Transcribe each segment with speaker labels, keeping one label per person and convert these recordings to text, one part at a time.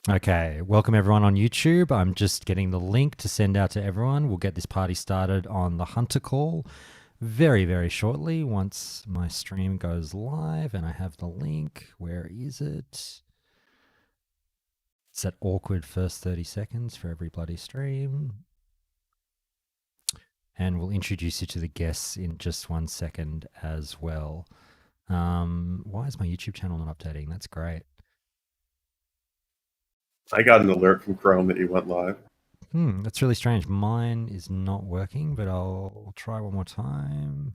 Speaker 1: Okay, welcome everyone on YouTube. I'm just getting the link to send out to everyone. We'll get this party started on the Hunter call very, very shortly once my stream goes live and I have the link. Where is it? It's that awkward first 30 seconds for every bloody stream. And we'll introduce you to the guests in just 1 second as well. Why is my YouTube channel not updating? That's great.
Speaker 2: I got an alert from Chrome that you went live.
Speaker 1: That's really strange. Mine is not working, but I'll try one more time.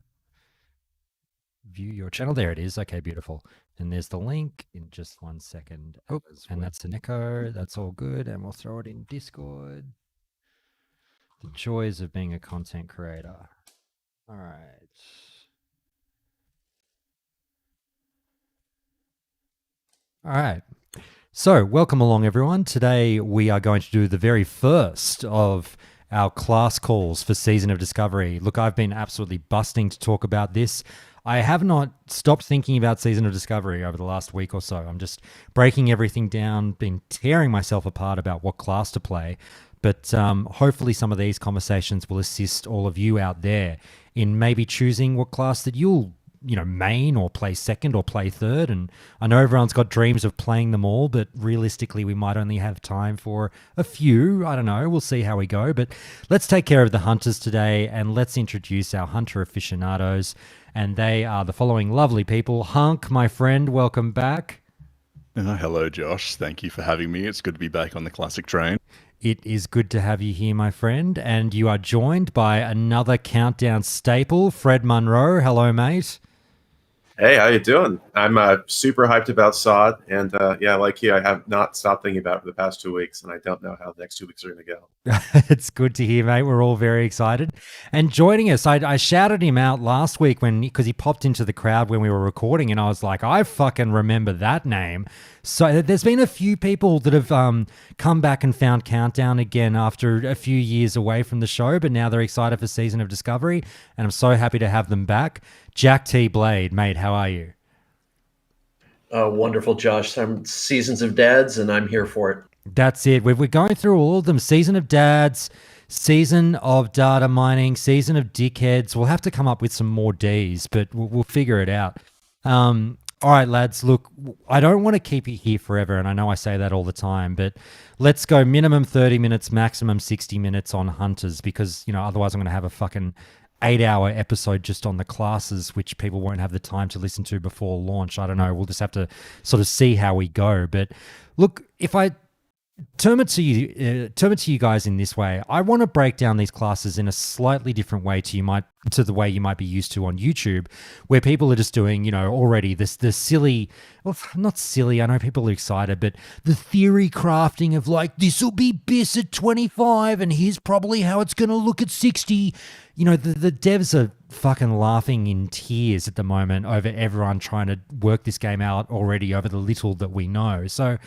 Speaker 1: View your channel. There it is. Okay, beautiful. And there's the link in just 1 second. Oh, and that's an echo. That's all good. And we'll throw it in Discord. The joys of being a content creator. All right. All right. So, welcome along, everyone. Today we are going to do the very first of our class calls for Season of Discovery. Look, I've been absolutely busting to talk about this. I have not stopped thinking about Season of Discovery over the last week or so. I'm just breaking everything down, been tearing myself apart about what class to play. But hopefully some of these conversations will assist all of you out there in maybe choosing what class that you'll main or play second or play third. And I know everyone's got dreams of playing them all, but realistically we might only have time for a few. I don't know. We'll see how we go. But let's take care of the hunters today and let's introduce our hunter aficionados. And they are the following lovely people. Hunk, my friend, welcome back.
Speaker 3: Hello, Josh. Thank you for having me. It's good to be back on the classic train.
Speaker 1: It is good to have you here, my friend. And you are joined by another Countdown staple, Fred Munro. Hello, mate.
Speaker 2: Hey, how you doing? I'm super hyped about SOD, and yeah, like you, I have not stopped thinking about it for the past 2 weeks, and I don't know how the next 2 weeks are going to go.
Speaker 1: It's good to hear, mate. We're all very excited. And joining us, I shouted him out last week because he popped into the crowd when we were recording, and I was like, I fucking remember that name. So there's been a few people that have come back and found Countdown again after a few years away from the show, but now they're excited for Season of Discovery, and I'm so happy to have them back. Jack T. Blade, mate, how are you?
Speaker 4: Wonderful, Josh. I'm Seasons of Dads, and I'm here for it.
Speaker 1: That's it. We're going through all of them. Season of Dads, Season of Data Mining, Season of Dickheads. We'll have to come up with some more Ds, but we'll figure it out. All right, lads, look, I don't want to keep you here forever, and I know I say that all the time, but let's go minimum 30 minutes, maximum 60 minutes on Hunters, because, otherwise I'm going to have a fucking 8-hour episode just on the classes, which people won't have the time to listen to before launch. I don't know. We'll just have to sort of see how we go. But look, if I turn it to you guys in this way, I want to break down these classes in a slightly different way to the way you might be used to on YouTube, where people are just doing, already the silly, well, not silly, I know people are excited, but the theory crafting of like, this will be BIS at 25 and here's probably how it's going to look at 60. The devs are fucking laughing in tears at the moment over everyone trying to work this game out already over the little that we know. So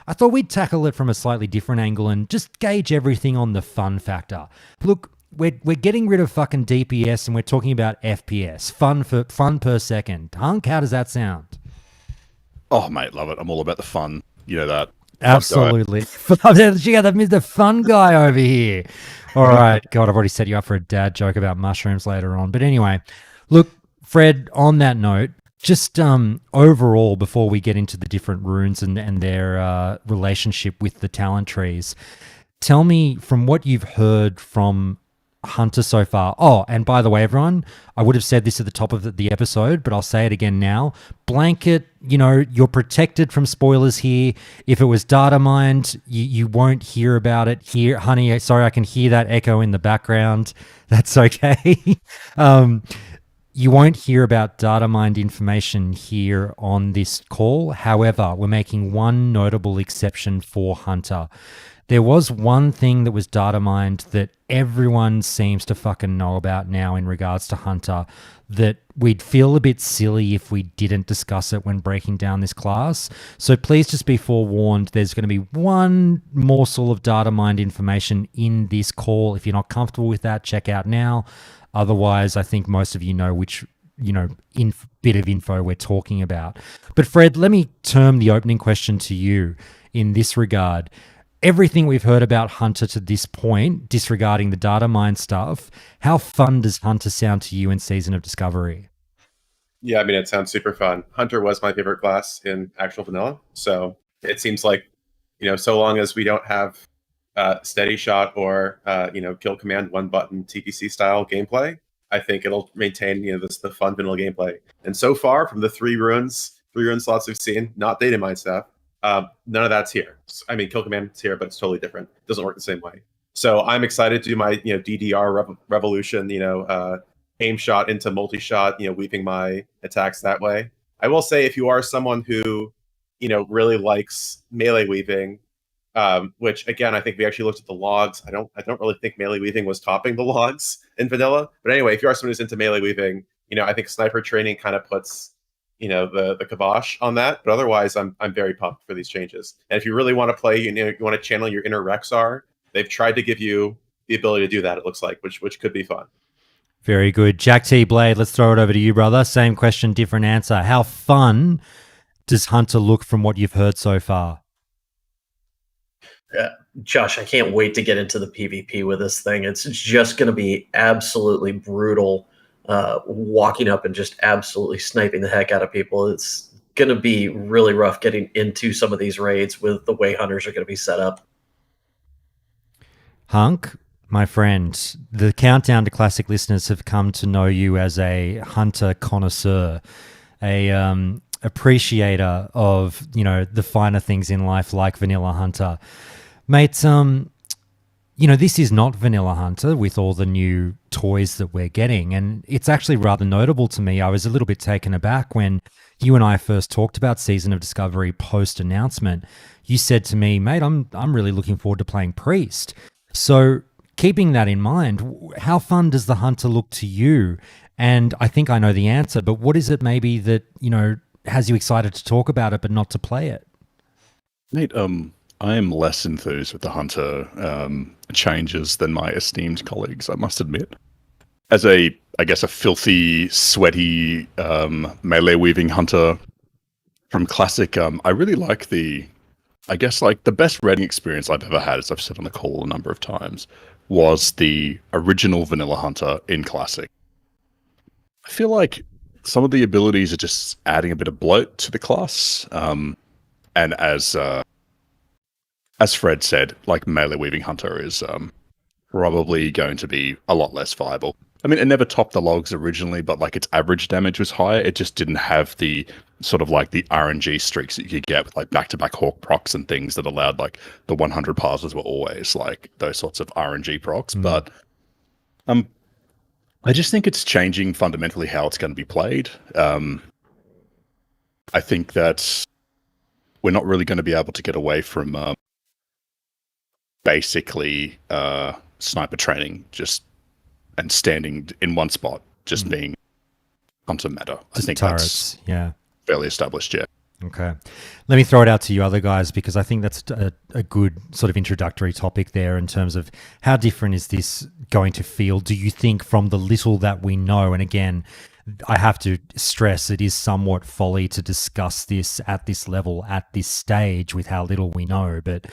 Speaker 1: I thought we'd tackle it from a slightly different angle and just gauge everything on the fun factor. Look, we're getting rid of fucking DPS and we're talking about FPS, fun per second. Hunk, how does that sound?
Speaker 3: Oh, mate, love it. I'm all about the fun. You know that.
Speaker 1: Absolutely. Yeah, the fun guy over here. All right. God, I've already set you up for a dad joke about mushrooms later on. But anyway, look, Fred, on that note, just overall, before we get into the different runes and their relationship with the talent trees, tell me from what you've heard from Hunter so far. Oh, and by the way, everyone, I would have said this at the top of the episode, but I'll say it again now. Blanket, you're protected from spoilers here. If it was data mined, you won't hear about it here. Honey, sorry, I can hear that echo in the background. That's okay. You won't hear about data mined information here on this call. However, we're making one notable exception for Hunter. There was one thing that was data mined that everyone seems to fucking know about now in regards to Hunter, that we'd feel a bit silly if we didn't discuss it when breaking down this class. So please just be forewarned, there's going to be one morsel of data mined information in this call. If you're not comfortable with that, check out now. Otherwise, I think most of you know which bit of info we're talking about. But Fred, let me turn the opening question to you. in this regard. Everything we've heard about Hunter to this point, disregarding the data mine stuff, how fun does Hunter sound to you in Season of Discovery?
Speaker 2: Yeah, I mean, it sounds super fun. Hunter was my favorite class in actual vanilla, so it seems like, so long as we don't have steady shot or kill command one button TPC style gameplay, I think it'll maintain the fun vanilla gameplay. And so far, from the three rune slots we've seen, not data mine stuff, none of that's here. I mean, kill command is here, but it's totally different. It doesn't work the same way. So I'm excited to do my DDR revolution. Aim shot into multi-shot, weaving my attacks that way. I will say, if you are someone who, really likes melee weaving, which again, I think we actually looked at the logs. I don't really think melee weaving was topping the logs in vanilla. But anyway, if you are someone who's into melee weaving, I think sniper training kind of puts, the kibosh on that. But otherwise, I'm very pumped for these changes. And if you really want to play, you want to channel your inner Rexar, they've tried to give you the ability to do that. It looks like, which could be fun.
Speaker 1: Very good. Jack T. Blade, let's throw it over to you, brother. Same question, different answer. How fun does Hunter look from what you've heard so far?
Speaker 4: Josh, I can't wait to get into the PvP with this thing. It's just going to be absolutely brutal, walking up and just absolutely sniping the heck out of people. It's going to be really rough getting into some of these raids with the way hunters are going to be set up.
Speaker 1: Hunk, my friend, the Countdown to Classic listeners have come to know you as a hunter connoisseur, a appreciator of, the finer things in life like Vanilla Hunter. Mate, this is not Vanilla Hunter with all the new toys that we're getting, and it's actually rather notable to me. I was a little bit taken aback when you and I first talked about Season of Discovery post-announcement. You said to me, mate, I'm really looking forward to playing Priest. So keeping that in mind, how fun does the Hunter look to you? And I think I know the answer, but what is it maybe that, has you excited to talk about it but not to play it?
Speaker 3: Mate, I am less enthused with the Hunter changes than my esteemed colleagues, I must admit. As a filthy, sweaty melee weaving hunter from Classic, I really like the best raiding experience I've ever had, as I've said on the call a number of times, was the original Vanilla Hunter in Classic. I feel like some of the abilities are just adding a bit of bloat to the class, and as Fred said, like melee weaving hunter is probably going to be a lot less viable. I mean, it never topped the logs originally, but like its average damage was higher. It just didn't have the sort of like the RNG streaks that you could get with like back-to-back Hawk procs and things that allowed like the 100 passes were always like those sorts of RNG procs. But I just think it's changing fundamentally how it's going to be played. I think that we're not really going to be able to get away from basically sniper training and standing in one spot, just being hunter meta. I think
Speaker 1: turrets,
Speaker 3: that's fairly established, yeah.
Speaker 1: Okay. Let me throw it out to you other guys, because I think that's a good sort of introductory topic there in terms of how different is this going to feel, do you think, from the little that we know? And again, I have to stress it is somewhat folly to discuss this at this level, at this stage, with how little we know. But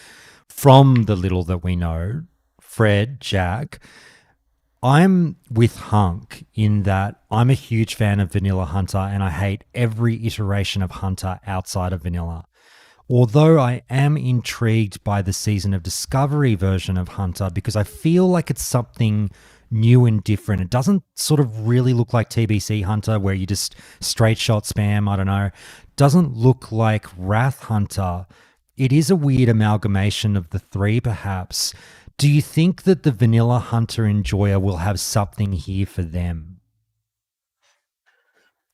Speaker 1: from the little that we know, Fred, Jack, I'm with Hunk in that I'm a huge fan of Vanilla Hunter and I hate every iteration of Hunter outside of Vanilla. Although I am intrigued by the Season of Discovery version of Hunter because I feel like it's something new and different. It doesn't sort of really look like TBC Hunter where you just straight shot spam, I don't know. Doesn't look like Wrath Hunter. It is a weird amalgamation of the three perhaps. Do you think that the Vanilla Hunter enjoyer will have something here for them?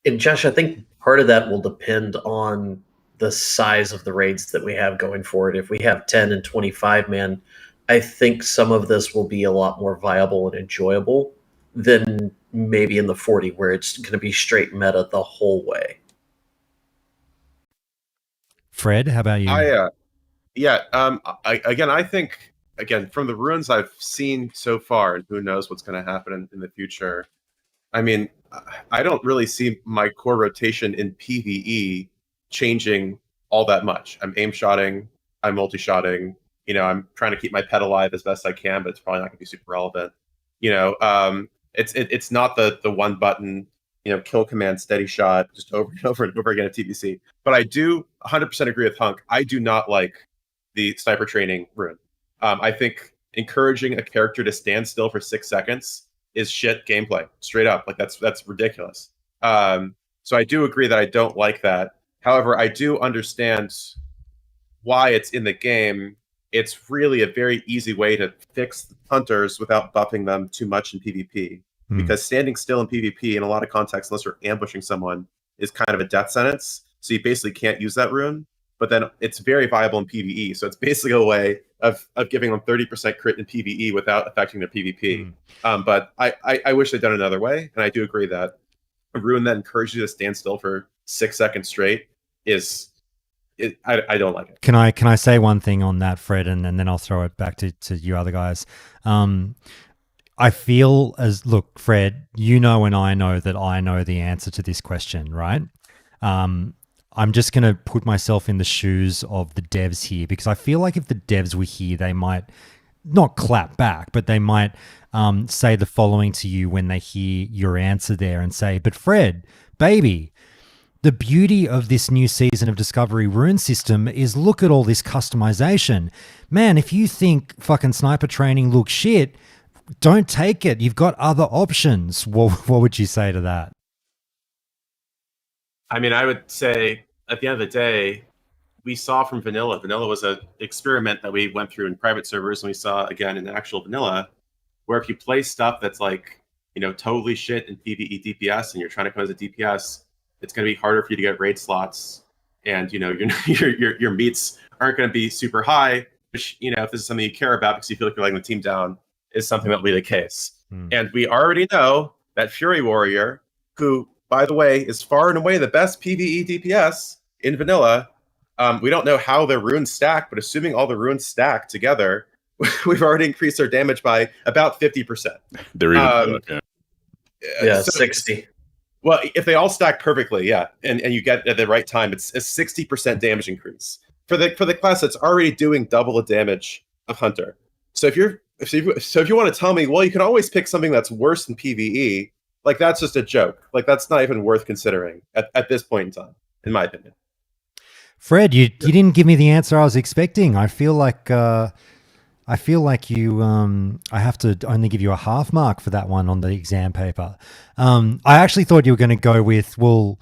Speaker 4: And Josh, I think part of that will depend on the size of the raids that we have going forward. If we have 10 and 25 man, I think some of this will be a lot more viable and enjoyable than maybe in the 40 where it's going to be straight meta the whole way.
Speaker 1: Fred, how about you?
Speaker 2: I think from the runes I've seen so far, and who knows what's going to happen in the future. I mean, I don't really see my core rotation in PvE changing all that much. I'm aim shotting. I'm multi-shotting. I'm trying to keep my pet alive as best I can, but it's probably not going to be super relevant. It's not the one button, kill command steady shot just over and over and over again at TBC. But I do 100% agree with Hunk. I do not like the sniper training rune. I think encouraging a character to stand still for 6 seconds is shit gameplay, straight up. Like that's ridiculous. So I do agree that I don't like that. However, I do understand why it's in the game. It's really a very easy way to fix hunters without buffing them too much in PvP. Because standing still in PvP in a lot of contexts, unless you're ambushing someone, is kind of a death sentence. So you basically can't use that rune. But then it's very viable in PvE. So it's basically a way of giving them 30% crit in PvE without affecting their PvP. But I wish they'd done it another way. And I do agree that a rune that encourages you to stand still for 6 seconds straight I don't like it.
Speaker 1: Can I say one thing on that, Fred, and then I'll throw it back to you other guys. I feel look, Fred, and I know that I know the answer to this question, right? I'm just going to put myself in the shoes of the devs here, because I feel like if the devs were here, they might not clap back, but they might say the following to you when they hear your answer there and say, but Fred, baby, the beauty of this new season of Discovery Rune system is look at all this customization. Man, if you think fucking sniper training looks shit, don't take it. You've got other options. What would you say to that?
Speaker 2: I mean, I would say at the end of the day, we saw from vanilla. Vanilla was an experiment that we went through in private servers, and we saw again in actual vanilla, where if you play stuff that's like, totally shit in PvE DPS and you're trying to come as a DPS, it's going to be harder for you to get raid slots, and your meets aren't going to be super high. Which, if this is something you care about because you feel like you're letting the team down, is something that will be the case. And we already know that Fury Warrior, who, by the way, is far and away the best PvE DPS in vanilla, we don't know how their runes stack, but assuming all the runes stack together, we've already increased their damage by about 50%.
Speaker 3: They're even
Speaker 4: yeah, 60.
Speaker 2: Well, if they all stack perfectly, yeah, and you get at the right time, it's a 60% damage increase for the class that's already doing double the damage of Hunter. So if you want to tell me, well, you can always pick something that's worse than PvE, like that's just a joke. Like that's not even worth considering at this point in time, in my opinion.
Speaker 1: Fred, you didn't give me the answer I was expecting. I feel like you. I have to only give you a half mark for that one on the exam paper. I actually thought you were going to go with, well,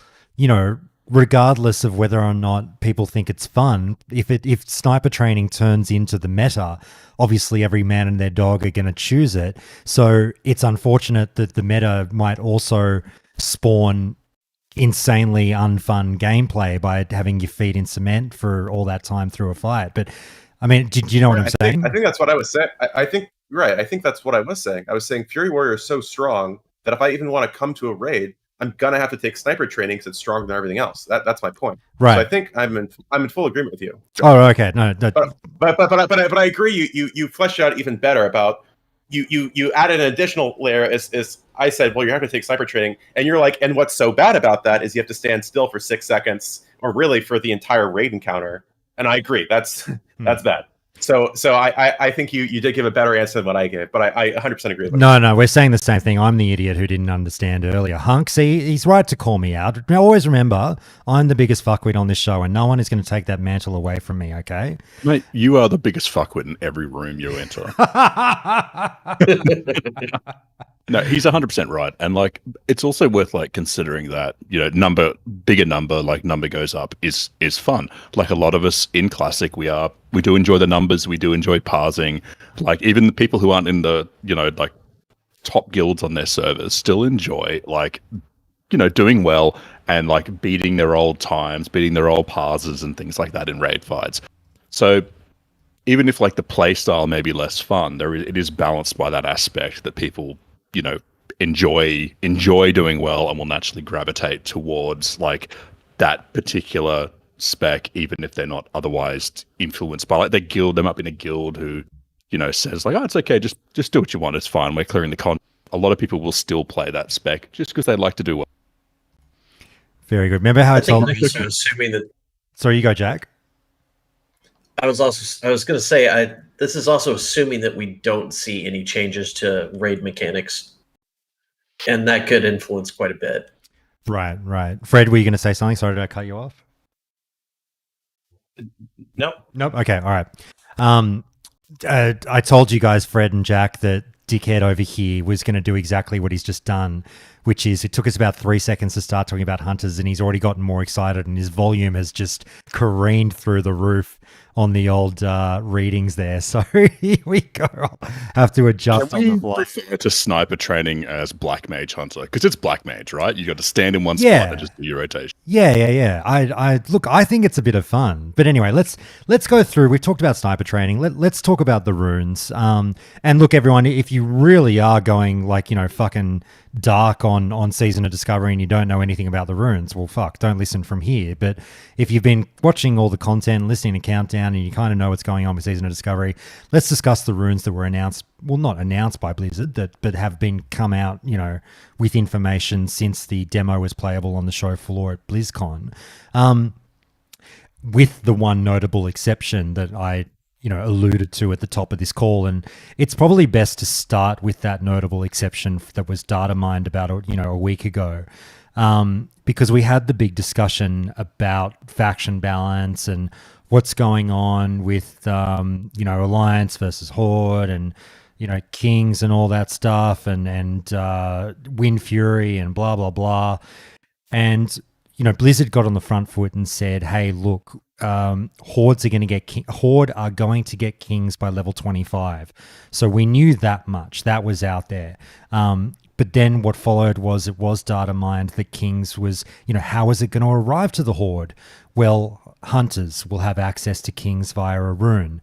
Speaker 1: regardless of whether or not people think it's fun, if sniper training turns into the meta, obviously every man and their dog are going to choose it. So it's unfortunate that the meta might also spawn insanely unfun gameplay by having your feet in cement for all that time through a fight. But I mean, do you know what I'm saying?
Speaker 2: I think that's what I was saying. I think right. I think that's what I was saying. I was saying Fury Warrior is so strong that if I even want to come to a raid, I'm gonna have to take sniper training because it's stronger than everything else. That's my point.
Speaker 1: Right.
Speaker 2: So I think I'm in full agreement with you.
Speaker 1: Oh, okay. No.
Speaker 2: But I agree. You fleshed out even better about you added an additional layer as I said. Well, you have to take sniper training, and you're like, and what's so bad about that is you have to stand still for 6 seconds, or really for the entire raid encounter. And I agree. That's bad. So I think you did give a better answer than what I gave, but I 100% agree with you.
Speaker 1: No, we're saying the same thing. I'm the idiot who didn't understand earlier. Hunk, see, he's right to call me out. Now, always remember, I'm the biggest fuckwit on this show, and no one is going to take that mantle away from me, okay?
Speaker 3: Mate, you are the biggest fuckwit in every room you enter. No, he's 100% right. And like, it's also worth like considering that, bigger number, like number goes up is fun. Like a lot of us in Classic, we do enjoy the numbers. We do enjoy parsing. Like even the people who aren't in the, like top guilds on their servers still enjoy like, doing well and like beating their old times, beating their old parses and things like that in raid fights. So even if like the play style may be less fun, it is balanced by that aspect that people, enjoy doing well and will naturally gravitate towards like that particular spec, even if they're not otherwise influenced by like their guild. Them up in a guild who, says like, oh, it's okay, just do what you want, it's fine, we're clearing the con. A lot of people will still play that spec just because they like to do well. Very good.
Speaker 1: Remember how I told
Speaker 4: assuming that.
Speaker 1: Sorry, you go, Jack.
Speaker 4: I was going to say, this is also assuming that we don't see any changes to raid mechanics, and that could influence quite a bit.
Speaker 1: Right. Fred, were you going to say something? Sorry, did I cut you off?
Speaker 2: Nope.
Speaker 1: Okay. All right. I told you guys, Fred and Jack, that dickhead over here was going to do exactly what he's just done, which is it took us about 3 seconds to start talking about hunters, and he's already gotten more excited, and his volume has just careened through the roof on the old readings there. So here we go. I'll have to adjust on the fly.
Speaker 3: Refer to sniper training as Black Mage Hunter, because it's Black Mage, right? You got to stand in one spot and just do your rotation.
Speaker 1: Yeah. I look, I think it's a bit of fun. But anyway, let's go through. We've talked about sniper training. Let's talk about the runes. And look, everyone, if you really are going like, fucking dark on Season of Discovery and you don't know anything about the runes, well, fuck, don't listen from here. But if you've been watching all the content, listening to Countdown, and you kind of know what's going on with Season of Discovery, let's discuss the runes that were announced. Well, not announced by Blizzard, but have been come out, with information since the demo was playable on the show floor at BlizzCon. With the one notable exception that I alluded to at the top of this call, and it's probably best to start with that notable exception that was data mined about a week ago, because we had the big discussion about faction balance and what's going on with Alliance versus Horde and Kings and all that stuff and Wind Fury and blah blah blah, and Blizzard got on the front foot and said, hey, look, Horde are going to get Kings by level 25. So we knew that much. That was out there. But then what followed was it was data mined that Kings was, how is it going to arrive to the Horde? Well, Hunters will have access to Kings via a rune.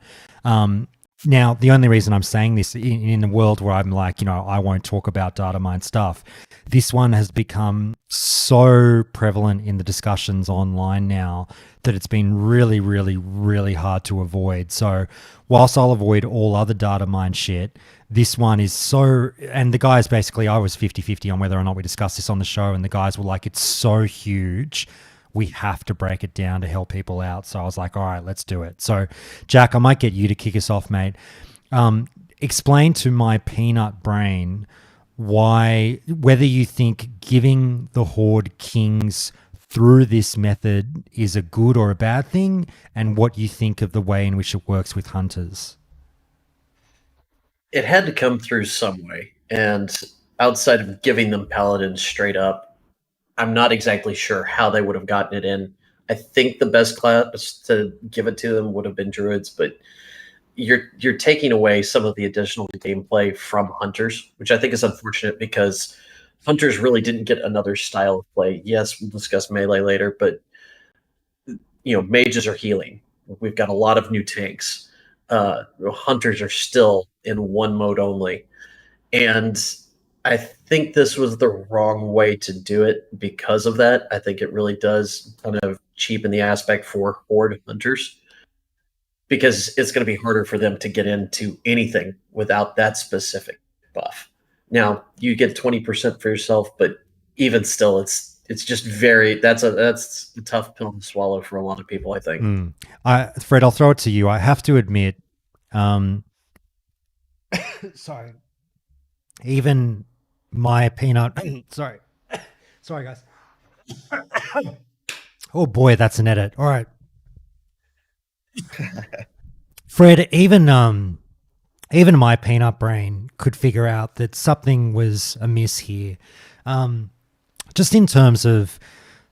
Speaker 1: Now, the only reason I'm saying this in a world where I'm like, I won't talk about data mine stuff, this one has become so prevalent in the discussions online now that it's been really, really, really hard to avoid. So whilst I'll avoid all other data mine shit, this one is so, and the guys basically, I was 50-50 on whether or not we discussed this on the show, and the guys were like, it's so huge, we have to break it down to help people out. So I was like, all right, let's do it. So Jack, I might get you to kick us off, mate. Explain to my peanut brain whether you think giving the Horde Kings through this method is a good or a bad thing, and what you think of the way in which it works with Hunters.
Speaker 4: It had to come through some way, and outside of giving them Paladins straight up, I'm not exactly sure how they would have gotten it in. I think the best class to give it to them would have been Druids, but you're taking away some of the additional gameplay from Hunters, which I think is unfortunate because Hunters really didn't get another style of play. Yes, we'll discuss melee later, but mages are healing. We've got a lot of new tanks. Hunters are still in one mode only, and I think this was the wrong way to do it because of that. I think it really does kind of cheapen the aspect for Horde Hunters, because it's going to be harder for them to get into anything without that specific buff. Now, you get 20% for yourself, but even still, it's just that's a tough pill to swallow for a lot of people, I think.
Speaker 1: Fred, I'll throw it to you. I have to admit, sorry, even my peanut, sorry guys. Oh boy, that's an edit. All right. Fred, even my peanut brain could figure out that something was amiss here. Just in terms of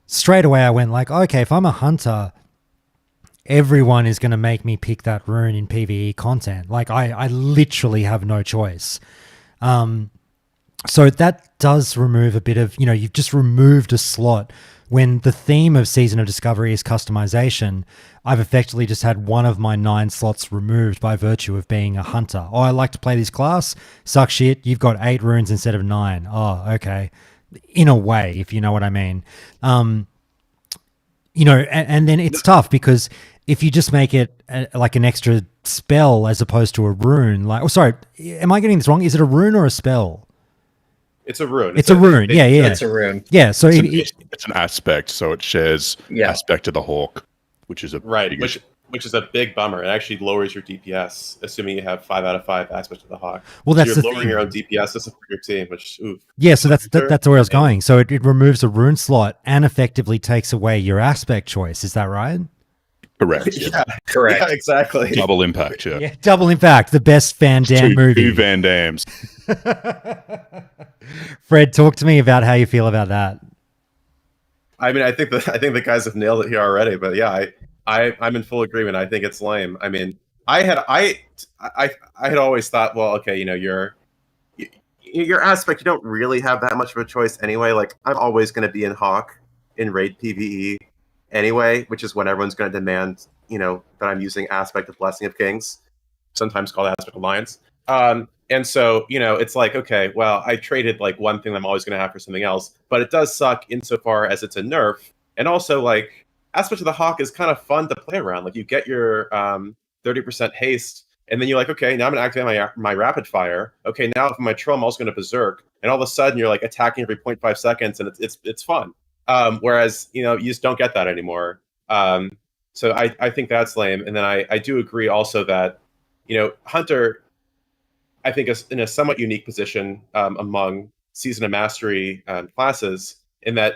Speaker 1: straight away, I went like, okay, if I'm a hunter, everyone is going to make me pick that rune in PvE content. Like I literally have no choice. So that does remove a bit of, you've just removed a slot. When the theme of Season of Discovery is customization, I've effectively just had one of my 9 slots removed by virtue of being a hunter. Oh, I like to play this class. Suck shit. You've got 8 runes instead of 9. Oh, okay. In a way, if you know what I mean. And then it's tough because if you just make it like an extra spell as opposed to a rune, am I getting this wrong? Is it a rune or a spell?
Speaker 2: It's a rune.
Speaker 1: It's a rune. Yeah.
Speaker 4: It's a rune.
Speaker 1: Yeah. So
Speaker 3: it's an aspect, so it shares aspect of the hawk, which is a
Speaker 2: right.
Speaker 3: big issue.
Speaker 2: which is a big bummer. It actually lowers your DPS, assuming you have 5 out of 5 aspects of the Hawk.
Speaker 1: Well,
Speaker 2: So
Speaker 1: that's
Speaker 2: you're
Speaker 1: the
Speaker 2: lowering
Speaker 1: thing.
Speaker 2: your own DPS to support your team, which oof.
Speaker 1: Yeah, so that's
Speaker 2: Hunter,
Speaker 1: that's where I was
Speaker 2: man.
Speaker 1: going. So it removes a rune slot and effectively takes away your aspect choice. Is that right?
Speaker 3: Correct. Yeah.
Speaker 2: Yeah,
Speaker 4: Correct.
Speaker 2: yeah, exactly.
Speaker 3: Double impact. Yeah.
Speaker 1: Yeah, Double Impact, the best Van Damme movie.
Speaker 3: Two Van Dams.
Speaker 1: Fred, talk to me about how you feel about that.
Speaker 2: I mean, I think the guys have nailed it here already. But yeah, I'm in full agreement. I think it's lame. I mean, I had always thought, well, okay, you know, your aspect, you don't really have that much of a choice anyway. Like, I'm always going to be in Hawk in raid PvE anyway, which is when everyone's going to demand, you know, that I'm using aspect of Blessing of Kings, sometimes called aspect Alliance. And so, you know, it's like, okay, well, I traded like one thing that I'm always going to have for something else, but it does suck insofar as it's a nerf. And also, like, aspect of the Hawk is kind of fun to play around. Like, you get your 30% haste, and then you're like, okay, now I'm going to activate my rapid fire. Okay, now if my troll, I'm also going to berserk, and all of a sudden you're like attacking every 0.5 seconds, and it's fun. Whereas, you know, you just don't get that anymore. So I think that's lame. And then I do agree also that, you know, Hunter, I think, is in a somewhat unique position among Season of Mastery classes, in that,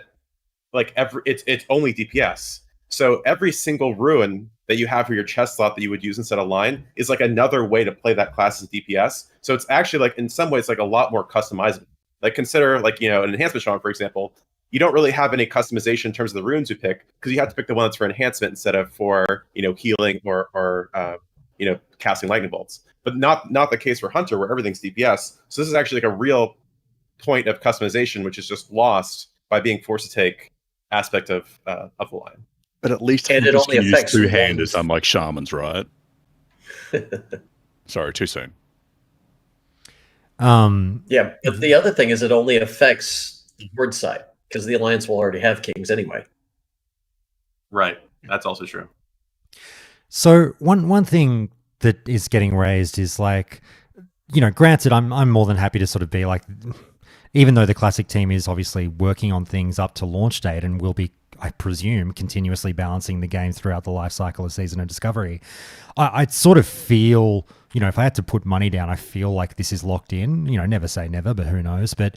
Speaker 2: like, it's only DPS. So every single rune that you have for your chest slot that you would use instead of line is like another way to play that class as DPS. So it's actually, like, in some ways, like a lot more customizable. Like, consider, like, you know, an Enhancement Shaman, for example. You don't really have any customization in terms of the runes you pick, because you have to pick the one that's for enhancement instead of for, you know, healing or you know, casting lightning bolts. But not the case for Hunter, where everything's DPS. So this is actually like a real point of customization, which is just lost by being forced to take aspect of the line.
Speaker 3: But at least
Speaker 4: And it
Speaker 3: hunters
Speaker 4: only
Speaker 3: can use
Speaker 4: affects
Speaker 3: two-handers,
Speaker 4: ones.
Speaker 3: unlike shamans, right? Sorry, too soon.
Speaker 4: Yeah, but the other thing is it only affects the Horde side, because the Alliance will already have kings anyway.
Speaker 2: Right. That's also true.
Speaker 1: So one thing that is getting raised is, like, you know, granted, I'm more than happy to sort of be like, even though the classic team is obviously working on things up to launch date and will be, I presume, continuously balancing the game throughout the life cycle of Season of Discovery, I sort of feel, you know, if I had to put money down, I feel like this is locked in. You know, never say never, but who knows? But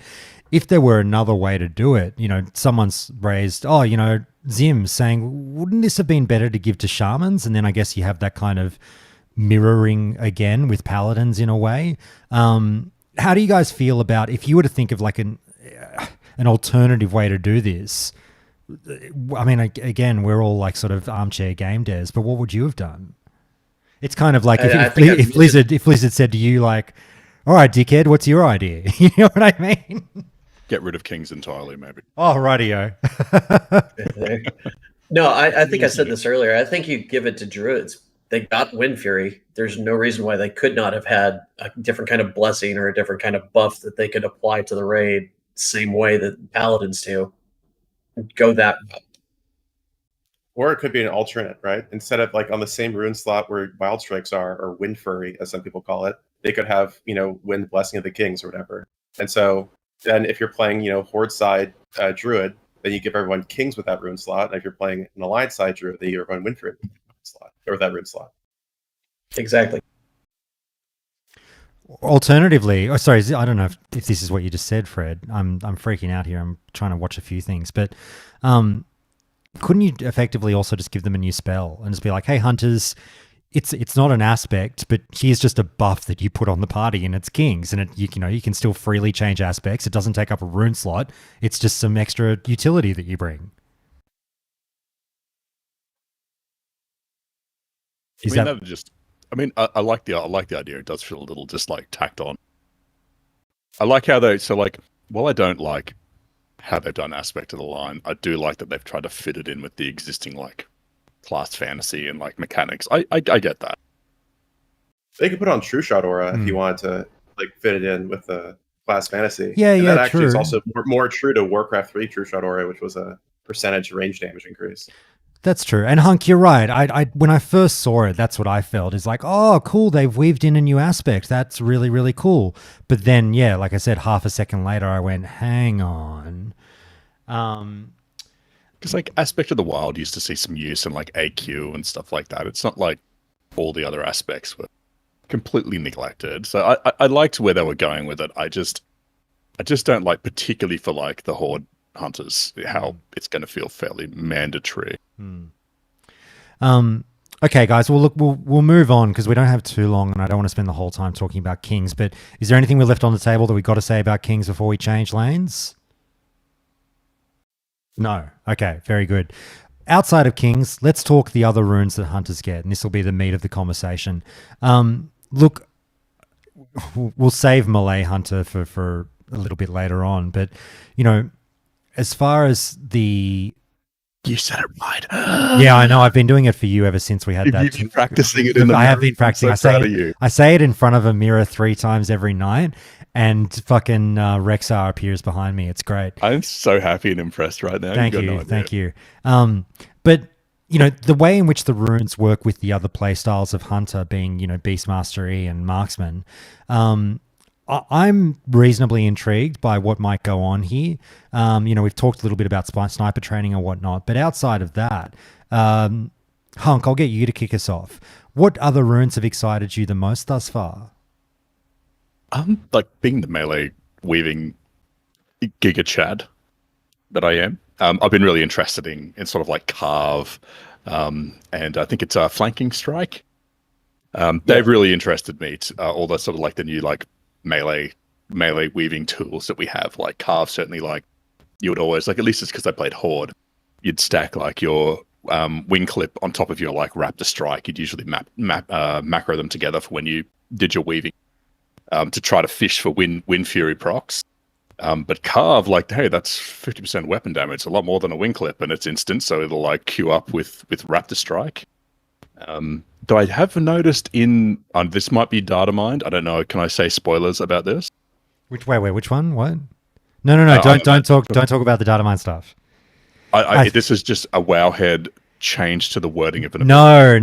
Speaker 1: if there were another way to do it, you know, someone's raised, oh, you know, Zim saying, wouldn't this have been better to give to shamans? And then I guess you have that kind of mirroring again with paladins in a way. How do you guys feel about, if you were to think of like an alternative way to do this? I mean, again, we're all like sort of armchair game devs, but what would you have done? It's kind of like if Blizzard said to you, like, all right, dickhead, what's your idea? You know what I mean?
Speaker 3: Get rid of kings entirely, maybe.
Speaker 1: Oh, rightio.
Speaker 4: No, I think I said this earlier. I think you give it to druids. They got Wind Fury. There's no reason why they could not have had a different kind of blessing or a different kind of buff that they could apply to the raid, same way that paladins do. Go that route.
Speaker 2: Or it could be an alternate, right? Instead of, like, on the same rune slot where Wild Strikes are, or Wind Fury, as some people call it, they could have, you know, Wind Blessing of the Kings or whatever. And so then if you're playing, you know, Horde side Druid, then you give everyone Kings with that rune slot. And if you're playing an Alliance side Druid, then you give everyone Wind Fury slot, or that rune slot.
Speaker 4: Exactly.
Speaker 1: Alternatively, oh, sorry, I don't know if this is what you just said, Fred. I'm freaking out here. I'm trying to watch a few things, but couldn't you effectively also just give them a new spell and just be like, hey, hunters, it's not an aspect, but here's just a buff that you put on the party and it's kings, and you know, you can still freely change aspects. It doesn't take up a rune slot. It's just some extra utility that you bring.
Speaker 3: I like the idea. It does feel a little just like tacked on. I like how while I don't like how they've done aspect of the line, I do like that they've tried to fit it in with the existing, like, class fantasy and, like, mechanics. I get that.
Speaker 2: They could put on True Shot Aura if you wanted to, like, fit it in with the class fantasy.
Speaker 1: Yeah,
Speaker 2: and
Speaker 1: yeah,
Speaker 2: that actually
Speaker 1: true.
Speaker 2: is also more true to Warcraft 3 True Shot Aura, which was a percentage range damage increase.
Speaker 1: That's true. And Hunk, you're right. I when I first saw it, that's what I felt. Is like, oh, cool, they've weaved in a new aspect. That's really, really cool. But then, yeah, like I said, half a second later, I went, hang on.
Speaker 3: Because like Aspect of the Wild used to see some use in like AQ and stuff like that. It's not like all the other aspects were completely neglected. So I liked where they were going with it. I just don't like, particularly for like the Horde hunters, how it's going to feel fairly mandatory.
Speaker 1: Okay, guys. Well, look, we'll move on because we don't have too long, and I don't want to spend the whole time talking about kings. But is there anything we left on the table that we got to say about kings before we change lanes? No. Okay, very good. Outside of kings, let's talk the other runes that hunters get, and this will be the meat of the conversation. Look, we'll save Melee Hunter for a little bit later on, but as far as the
Speaker 3: You said it right.
Speaker 1: yeah, I know. I've been doing it for you ever since we had that.
Speaker 3: You've been practicing it in the
Speaker 1: I have
Speaker 3: mirror.
Speaker 1: been practicing.
Speaker 3: I'm so proud of you.
Speaker 1: I say it in front of a mirror 3 times every night, and fucking Rexar appears behind me. It's great.
Speaker 3: I'm so happy and impressed right now.
Speaker 1: Thank you. But the way in which the runes work with the other playstyles of Hunter, being Beast Mastery and Marksman, I'm reasonably intrigued by what might go on here. We've talked a little bit about sniper training and whatnot, but outside of that, Hunk, I'll get you to kick us off. What other runes have excited you the most thus far?
Speaker 3: Like being the melee weaving Giga Chad that I am. I've been really interested in sort of like Carve, and I think it's Flanking Strike. They've really interested me. All the sort of like the new like melee weaving tools that we have, like Carve. Certainly, like you would always like, at least it's because I played Horde, you'd stack like your wing clip on top of your like Raptor Strike. You'd usually macro them together for when you did your weaving, to try to fish for Wind Fury procs. But Carve, like, hey, that's 50% weapon damage. It's a lot more than a wing clip, and it's instant, so it'll like queue up with Raptor Strike. Though I have noticed this might be data mined. I don't know. Can I say spoilers about this?
Speaker 1: Which one? What? No. Don't talk about the data mine stuff.
Speaker 3: This is just a Wowhead change to the wording of an.
Speaker 1: No.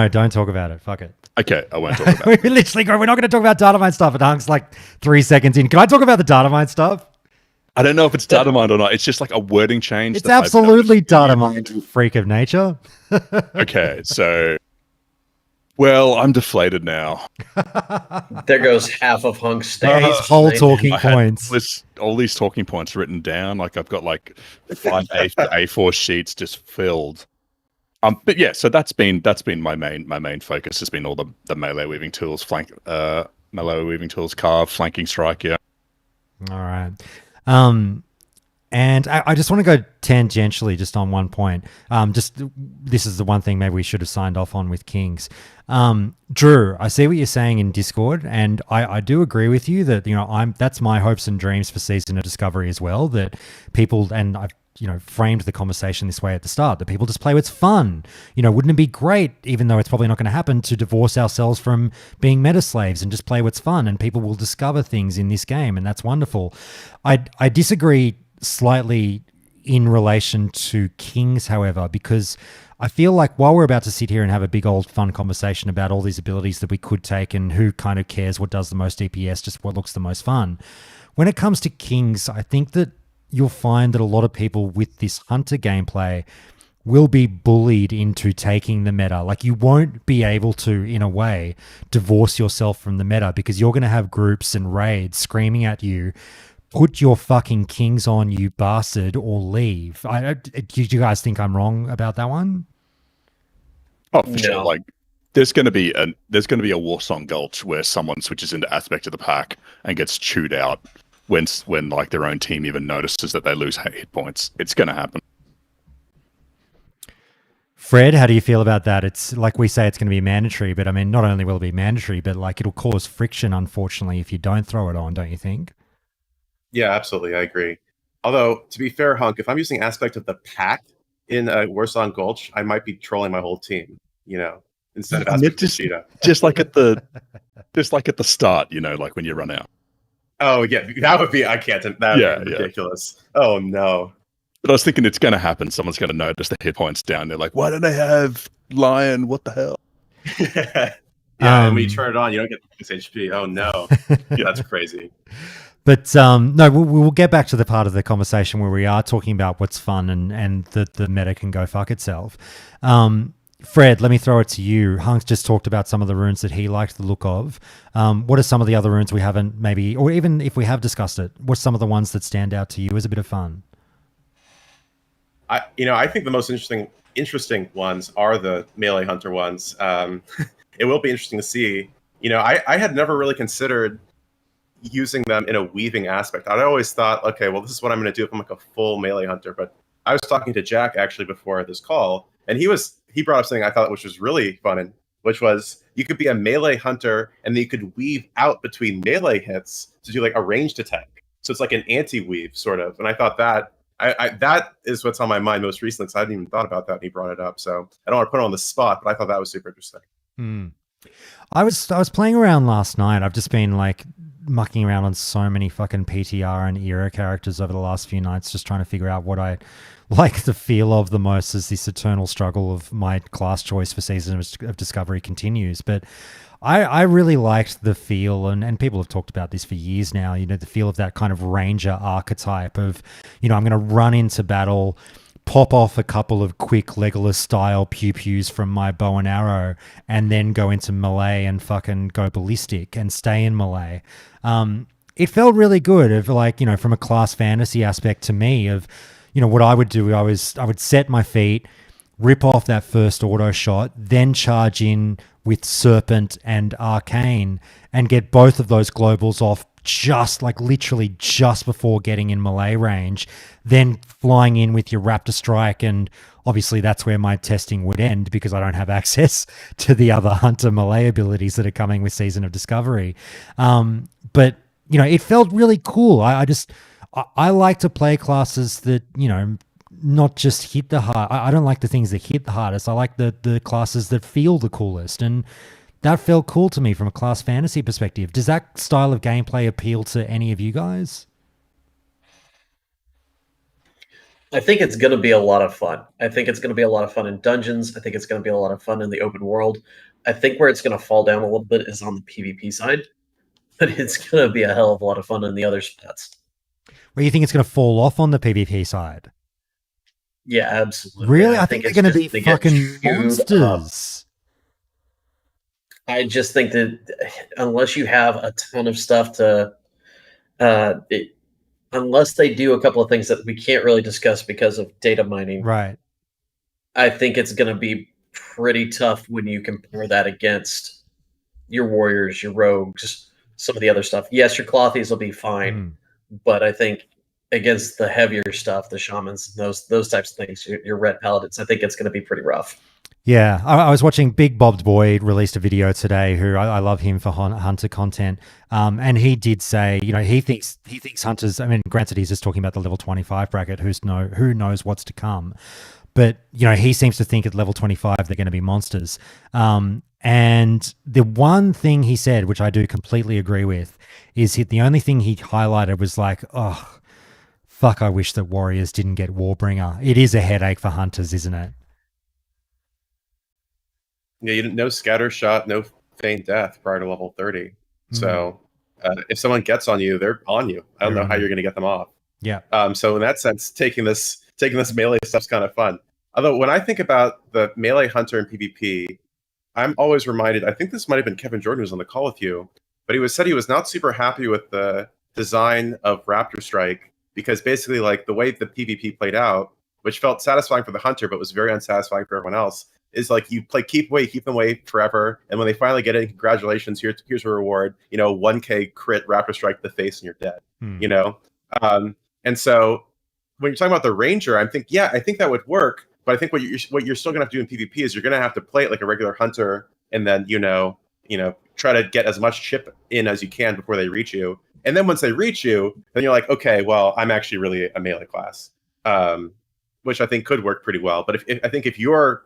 Speaker 1: Don't talk about it. Fuck it.
Speaker 3: Okay, I won't talk about it.
Speaker 1: We're not going to talk about data mine stuff. And Hunk's like 3 seconds in. Can I talk about the data mine stuff?
Speaker 3: I don't know if it's data mined or not. It's just like a wording change.
Speaker 1: It's absolutely data mined, freak of nature.
Speaker 3: Okay, so. Well, I'm deflated now.
Speaker 4: There goes half of Hunk's
Speaker 1: His
Speaker 4: stats.
Speaker 1: whole talking points.
Speaker 3: All these talking points written down. Like I've got like 5 A4 sheets just filled. But yeah, so that's been my main focus has been all the melee weaving tools, melee weaving tools, Carve, Flanking Strike. Yeah.
Speaker 1: All right. And I just want to go tangentially just on one point. This is the one thing maybe we should have signed off on with Kings. Drew, I see what you're saying in Discord, and I do agree with you that that's my hopes and dreams for Season of Discovery as well. That people, and I've framed the conversation this way at the start, that people just play what's fun. Wouldn't it be great, even though it's probably not going to happen, to divorce ourselves from being meta slaves and just play what's fun, and people will discover things in this game, and that's wonderful. I disagree slightly in relation to Kings, however, because I feel like while we're about to sit here and have a big old fun conversation about all these abilities that we could take and who kind of cares what does the most DPS, just what looks the most fun, when it comes to Kings, I think that you'll find that a lot of people with this Hunter gameplay will be bullied into taking the meta. Like, you won't be able to, in a way, divorce yourself from the meta, because you're going to have groups and raids screaming at you, put your fucking Kings on, you bastard, or leave. Do you guys think I'm wrong about that one?
Speaker 3: Oh, for sure. Like, there's going to be a Warsong Gulch where someone switches into Aspect of the Pack and gets chewed out when like their own team even notices that they lose hit points. It's going to happen.
Speaker 1: Fred, how do you feel about that? It's like we say it's going to be mandatory, but I mean, not only will it be mandatory, but like it'll cause friction, unfortunately, if you don't throw it on, don't you think?
Speaker 2: Yeah, absolutely. I agree. Although, to be fair, Hunk, if I'm using Aspect of the Pack in a Warsong Gulch, I might be trolling my whole team, instead of Aspect of Cheetah.
Speaker 3: Just like at the start, like when you run out.
Speaker 2: Oh, yeah, that would be, I can't, that would be ridiculous. Oh, no.
Speaker 3: But I was thinking it's going to happen. Someone's going to notice the hit points down. They're like, why don't they have Lion? What the hell?
Speaker 2: And when you turn it on, you don't get this HP. Oh, no. Yeah, that's crazy.
Speaker 1: But no, we'll get back to the part of the conversation where we are talking about what's fun and the meta can go fuck itself. Fred, let me throw it to you. Hunk's just talked about some of the runes that he liked the look of. What are some of the other runes we haven't maybe, or even if we have discussed it, what's some of the ones that stand out to you as a bit of fun?
Speaker 2: I think the most interesting ones are the melee hunter ones. It will be interesting to see. I had never really considered using them in a weaving aspect. I'd always thought, okay, well, this is what I'm going to do if I'm like a full melee hunter. But I was talking to Jack actually before this call, and he brought up something I thought which was really fun, which was you could be a melee hunter and then you could weave out between melee hits to do like a ranged attack. So it's like an anti-weave sort of. And I thought that that is what's on my mind most recently, because I hadn't even thought about that when he brought it up. So I don't want to put it on the spot, but I thought that was super interesting.
Speaker 1: I was playing around last night. I've just been like mucking around on so many fucking PTR and era characters over the last few nights, just trying to figure out what I like the feel of the most as this eternal struggle of my class choice for Season of Discovery continues. But I really liked the feel, and people have talked about this for years now, the feel of that kind of ranger archetype of, I'm going to run into battle, pop off a couple of quick Legolas style pew-pews from my bow and arrow, and then go into melee and fucking go ballistic and stay in melee. It felt really good of like, from a class fantasy aspect to me of, what I would do, I would set my feet, rip off that first auto shot, then charge in with Serpent and Arcane and get both of those globals off literally just before getting in melee range, then flying in with your Raptor Strike. And obviously that's where my testing would end because I don't have access to the other Hunter melee abilities that are coming with Season of Discovery. But, it felt really cool. I like to play classes that, not just hit the hard. I don't like the things that hit the hardest. I like the classes that feel the coolest. And that felt cool to me from a class fantasy perspective. Does that style of gameplay appeal to any of you guys?
Speaker 4: I think it's going to be a lot of fun. I think it's going to be a lot of fun in dungeons. I think it's going to be a lot of fun in the open world. I think where it's going to fall down a little bit is on the PvP side, but it's going to be a hell of a lot of fun in the other spots.
Speaker 1: Where you think it's going to fall off on the PvP side?
Speaker 4: Yeah, absolutely.
Speaker 1: Really? I think they're going to be fucking monsters.
Speaker 4: I just think that unless you have a ton of stuff to, unless they do a couple of things that we can't really discuss because of data mining,
Speaker 1: right?
Speaker 4: I think it's going to be pretty tough when you compare that against your warriors, your rogues, some of the other stuff. Yes, your clothies will be fine, but I think against the heavier stuff, the shamans, those types of things, your red paladins, I think it's going to be pretty rough.
Speaker 1: Yeah, I was watching Big Bobbed Boy released a video today. Who I love him for hunter content, and he did say, he thinks hunters. I mean, granted, he's just talking about the level 25 bracket. Who knows what's to come, but he seems to think at level 25 they're going to be monsters. And the one thing he said, which I do completely agree with, is the only thing he highlighted was like, oh, fuck, I wish that warriors didn't get Warbringer. It is a headache for hunters, isn't it?
Speaker 2: Yeah, no scatter shot, no feign death prior to level 30. So if someone gets on you, they're on you. I don't know how you're going to get them off.
Speaker 1: Yeah.
Speaker 2: So in that sense, taking this melee stuff's kind of fun. Although when I think about the melee hunter in PvP, I'm always reminded. I think this might have been Kevin Jordan who was on the call with you, but he said he was not super happy with the design of Raptor Strike because basically, like the way the PvP played out, which felt satisfying for the hunter but was very unsatisfying for everyone else, is like you play keep them away forever, and when they finally get in, congratulations, here's a reward, 1k crit Raptor Strike to the face and you're dead. And so when you're talking about the ranger, I think that would work, but I think what you're still gonna have to do in PvP is you're gonna have to play it like a regular hunter, and then try to get as much chip in as you can before they reach you, and then once they reach you, then you're like, okay, well, I'm actually really a melee class, which I think could work pretty well. But if you're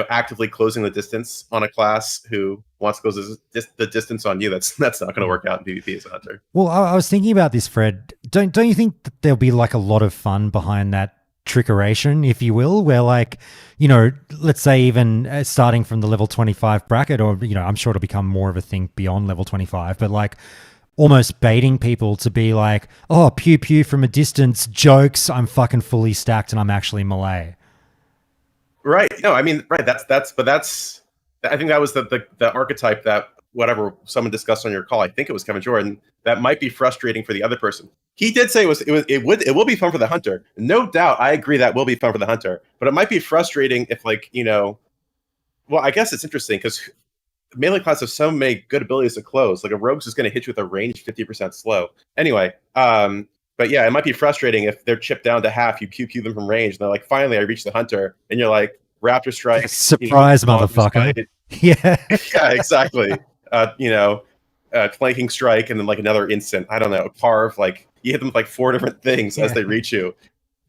Speaker 2: actively closing the distance on a class who wants to close the distance on you, that's not going to work out in PvP as a hunter.
Speaker 1: Well, I was thinking about this, Fred. Don't you think that there'll be like a lot of fun behind that trickeration, if you will, where like, let's say even starting from the level 25 bracket, or, I'm sure it'll become more of a thing beyond level 25, but like almost baiting people to be like, oh, pew pew from a distance, jokes, I'm fucking fully stacked and I'm actually melee.
Speaker 2: Right. No, I mean, right. But that's. I think that was the archetype that whatever someone discussed on your call. I think it was Kevin Jordan. That might be frustrating for the other person. He did say it will be fun for the hunter. No doubt, I agree that will be fun for the hunter. But it might be frustrating if well, I guess it's interesting because melee class have so many good abilities to close. Like a rogue's just going to hit you with a range 50% slow. Anyway, but yeah, it might be frustrating if they're chipped down to half. You pew them from range, and they're like, "Finally, I reached the hunter," and you're like, "Raptor strike,
Speaker 1: surprise, motherfucker!" Yeah,
Speaker 2: yeah, exactly. Flanking strike, and then like another instant. I don't know, carve. Like you hit them with like 4 different things as they reach you.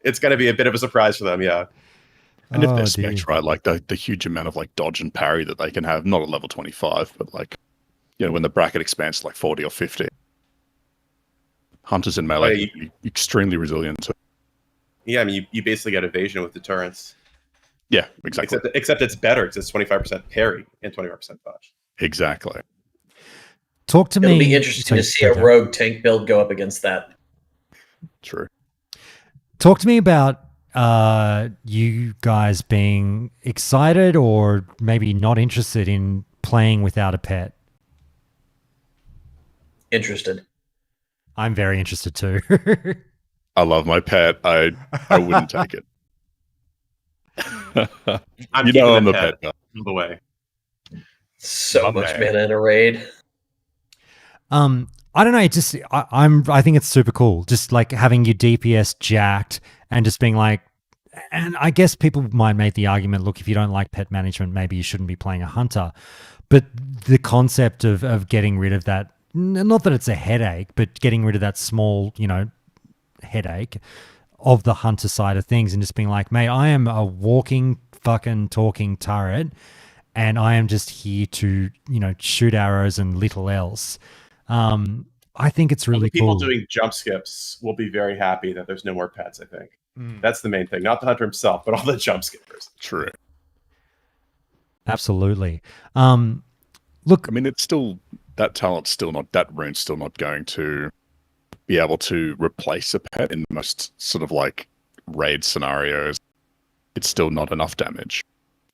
Speaker 2: It's going to be a bit of a surprise for them. Yeah.
Speaker 3: And if they're specs, right, like the huge amount of like dodge and parry that they can have, not at level 25, but like, when the bracket expands to like 40 or 50, hunters in melee can be extremely resilient.
Speaker 2: Yeah, I mean, you basically get evasion with deterrence.
Speaker 3: Yeah, exactly.
Speaker 2: Except it's better because it's 25% parry and 25% dodge.
Speaker 3: Exactly.
Speaker 1: Talk to me.
Speaker 4: It'll be interesting to see a rogue tank build go up against that.
Speaker 3: True.
Speaker 1: Talk to me about you guys being excited or maybe not interested in playing without a pet.
Speaker 4: Interested.
Speaker 1: I'm very interested too.
Speaker 3: I love my pet. I wouldn't take it.
Speaker 2: I'm the pet guy. All the way.
Speaker 4: So much mana in a raid.
Speaker 1: I don't know. I think it's super cool. Just like having your DPS jacked and just being like, and I guess people might make the argument, look, if you don't like pet management, maybe you shouldn't be playing a hunter. But the concept of getting rid of that, not that it's a headache, but getting rid of that small, headache of the hunter side of things and just being like, mate, I am a walking fucking talking turret and I am just here to, shoot arrows and little else. I think it's really cool.
Speaker 2: People doing jump skips will be very happy that there's no more pets, I think. That's the main thing. Not the hunter himself, but all the jump skippers.
Speaker 3: True.
Speaker 1: Absolutely. Look,
Speaker 3: I mean, it's still, that rune's still not going to be able to replace a pet in most sort of like raid scenarios. It's still not enough damage.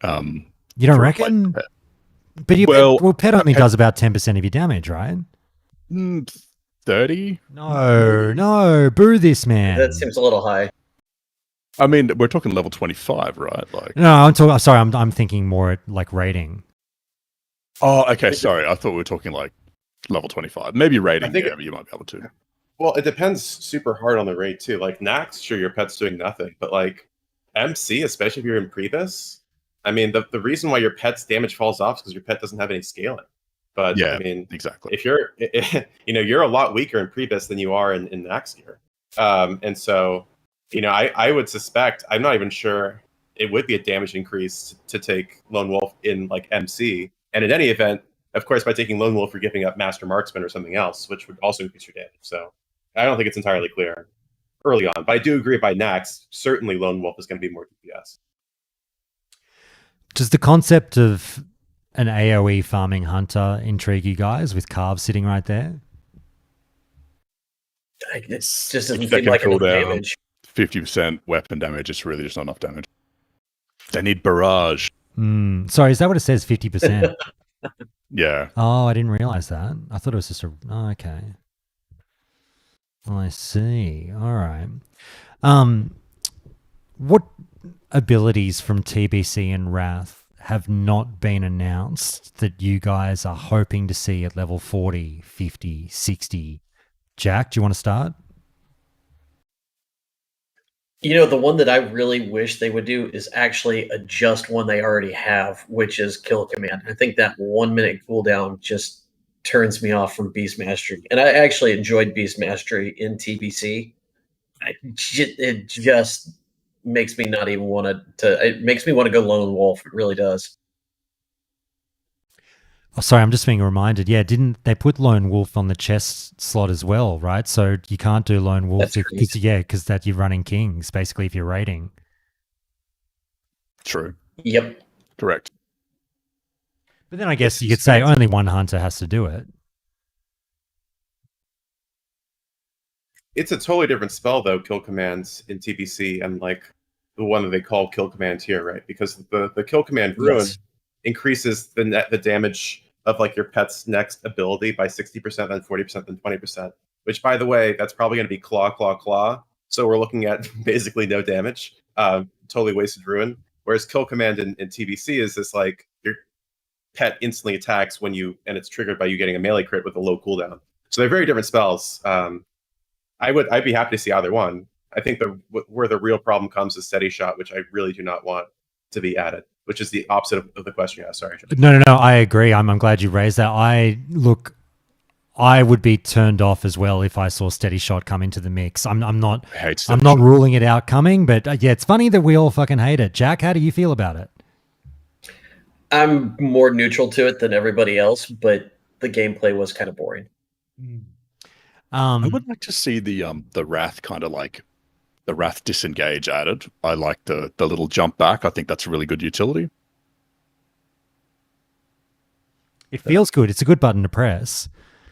Speaker 1: You don't reckon? But pet only does about 10% of your damage, right?
Speaker 3: 30?
Speaker 1: No, boo this man.
Speaker 4: That seems a little high.
Speaker 3: I mean, we're talking level 25, right? Like,
Speaker 1: no, I'm talking. Sorry, I'm thinking more like rating.
Speaker 3: Oh, okay. Sorry, I thought we were talking like level 25. Maybe rating. Yeah, you might be able to.
Speaker 2: Well, it depends super hard on the raid too. Like Nax, sure, your pet's doing nothing, but like MC, especially if you're in Priebus, I mean, the reason why your pet's damage falls off is because your pet doesn't have any scaling. But
Speaker 3: yeah,
Speaker 2: I mean,
Speaker 3: exactly.
Speaker 2: If you're a lot weaker in Priebus than you are in Nax gear, and so. I would suspect, I'm not even sure it would be a damage increase to take Lone Wolf in like MC. And in any event, of course, by taking Lone Wolf, you're giving up Master Marksman or something else, which would also increase your damage. So I don't think it's entirely clear early on. But I do agree by Nax, certainly Lone Wolf is going to be more DPS.
Speaker 1: Does the concept of an AoE farming hunter intrigue you guys with Carve sitting right there?
Speaker 4: It just doesn't seem like enough damage.
Speaker 3: 50% weapon damage is really just not enough damage. They need barrage.
Speaker 1: Sorry, is that what it says? 50%?
Speaker 3: Yeah.
Speaker 1: Oh, I didn't realize that. I thought it was just okay. I see. All right. What abilities from TBC and Wrath have not been announced that you guys are hoping to see at level 40, 50, 60? Jack, do you want to start?
Speaker 4: The one that I really wish they would do is actually adjust one they already have, which is Kill Command. I think that 1 minute cooldown just turns me off from Beast Mastery. And I actually enjoyed Beast Mastery in TBC. It just makes me not even want to. It makes me want to go Lone Wolf. It really does.
Speaker 1: Oh, sorry, I'm just being reminded. Yeah, didn't they put Lone Wolf on the chest slot as well, right? So you can't do Lone Wolf because that you're running Kings, basically, if you're raiding.
Speaker 3: True.
Speaker 4: Yep.
Speaker 3: Correct.
Speaker 1: But then I guess you could say only one hunter has to do it.
Speaker 2: it's a totally different spell though, kill commands in TBC, and like the one that they call kill command here, right? Because the kill command rune
Speaker 4: Yes.
Speaker 2: increases the damage of like your pet's next ability by 60%, then 40%, then 20%. Which, by the way, that's probably going to be claw, claw, claw. So we're looking at basically no damage, totally wasted rune. Whereas kill command in TBC is this like your pet instantly attacks when you, and it's triggered by you getting a melee crit with a low cooldown. So they're very different spells. I'd be happy to see either one. I think where the real problem comes is steady shot, which I really do not want to be added, which is the opposite of the question you asked. Sorry.
Speaker 1: No, I agree. I'm glad you raised that. I would be turned off as well if I saw steady shot come into the mix. I'm not
Speaker 3: I hate
Speaker 1: I'm
Speaker 3: steady
Speaker 1: not
Speaker 3: shot.
Speaker 1: ruling it out coming, but yeah, it's funny that we all fucking hate it. Jack, how do you feel about it?
Speaker 4: I'm more neutral to it than everybody else, but the gameplay was kind of boring.
Speaker 3: I would like to see the wrath kind of like the wrath disengage added. I like the little jump back. I think that's a really good utility.
Speaker 1: It feels good. It's a good button to press.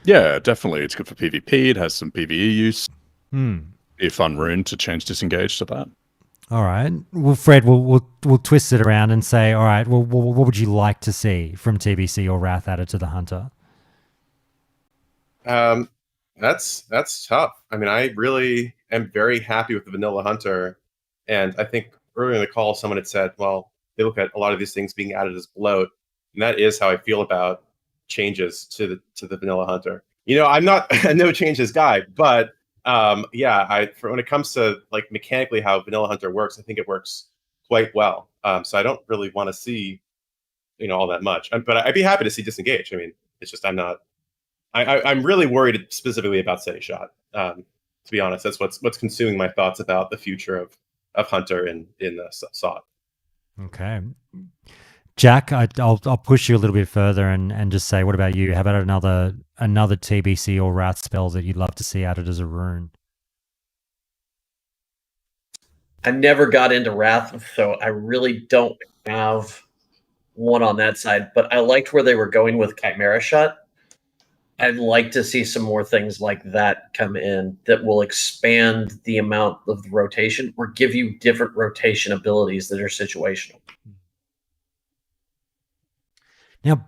Speaker 3: Yeah, definitely. It's good for PvP. It has some PvE use.
Speaker 1: Hmm.
Speaker 3: Be a fun rune to change disengage to that.
Speaker 1: All right. Well, Fred, we'll twist it around and say, all right, well, what would you like to see from TBC or Wrath added to the Hunter?
Speaker 2: That's tough. I mean, I really am very happy with the vanilla hunter, and I think earlier in the call someone had said, well, they look at a lot of these things being added as bloat, and that is how I feel about changes to the vanilla hunter. You know, I'm not a no changes guy, but yeah, when it comes to like mechanically how vanilla hunter works, I think it works quite well. So I don't really want to see all that much, but I'd be happy to see disengage. I mean, it's just I'm really worried specifically about steady shot. To be honest, that's what's consuming my thoughts about the future of Hunter in SOT.
Speaker 1: Okay. Jack, I'll push you a little bit further and just say, what about you? How about another TBC or Wrath spell that you'd love to see added as a rune?
Speaker 4: I never got into Wrath, so I really don't have one on that side, but I liked where they were going with Chimera Shot. I'd like to see some more things like that come in that will expand the amount of the rotation or give you different rotation abilities that are situational.
Speaker 1: Now,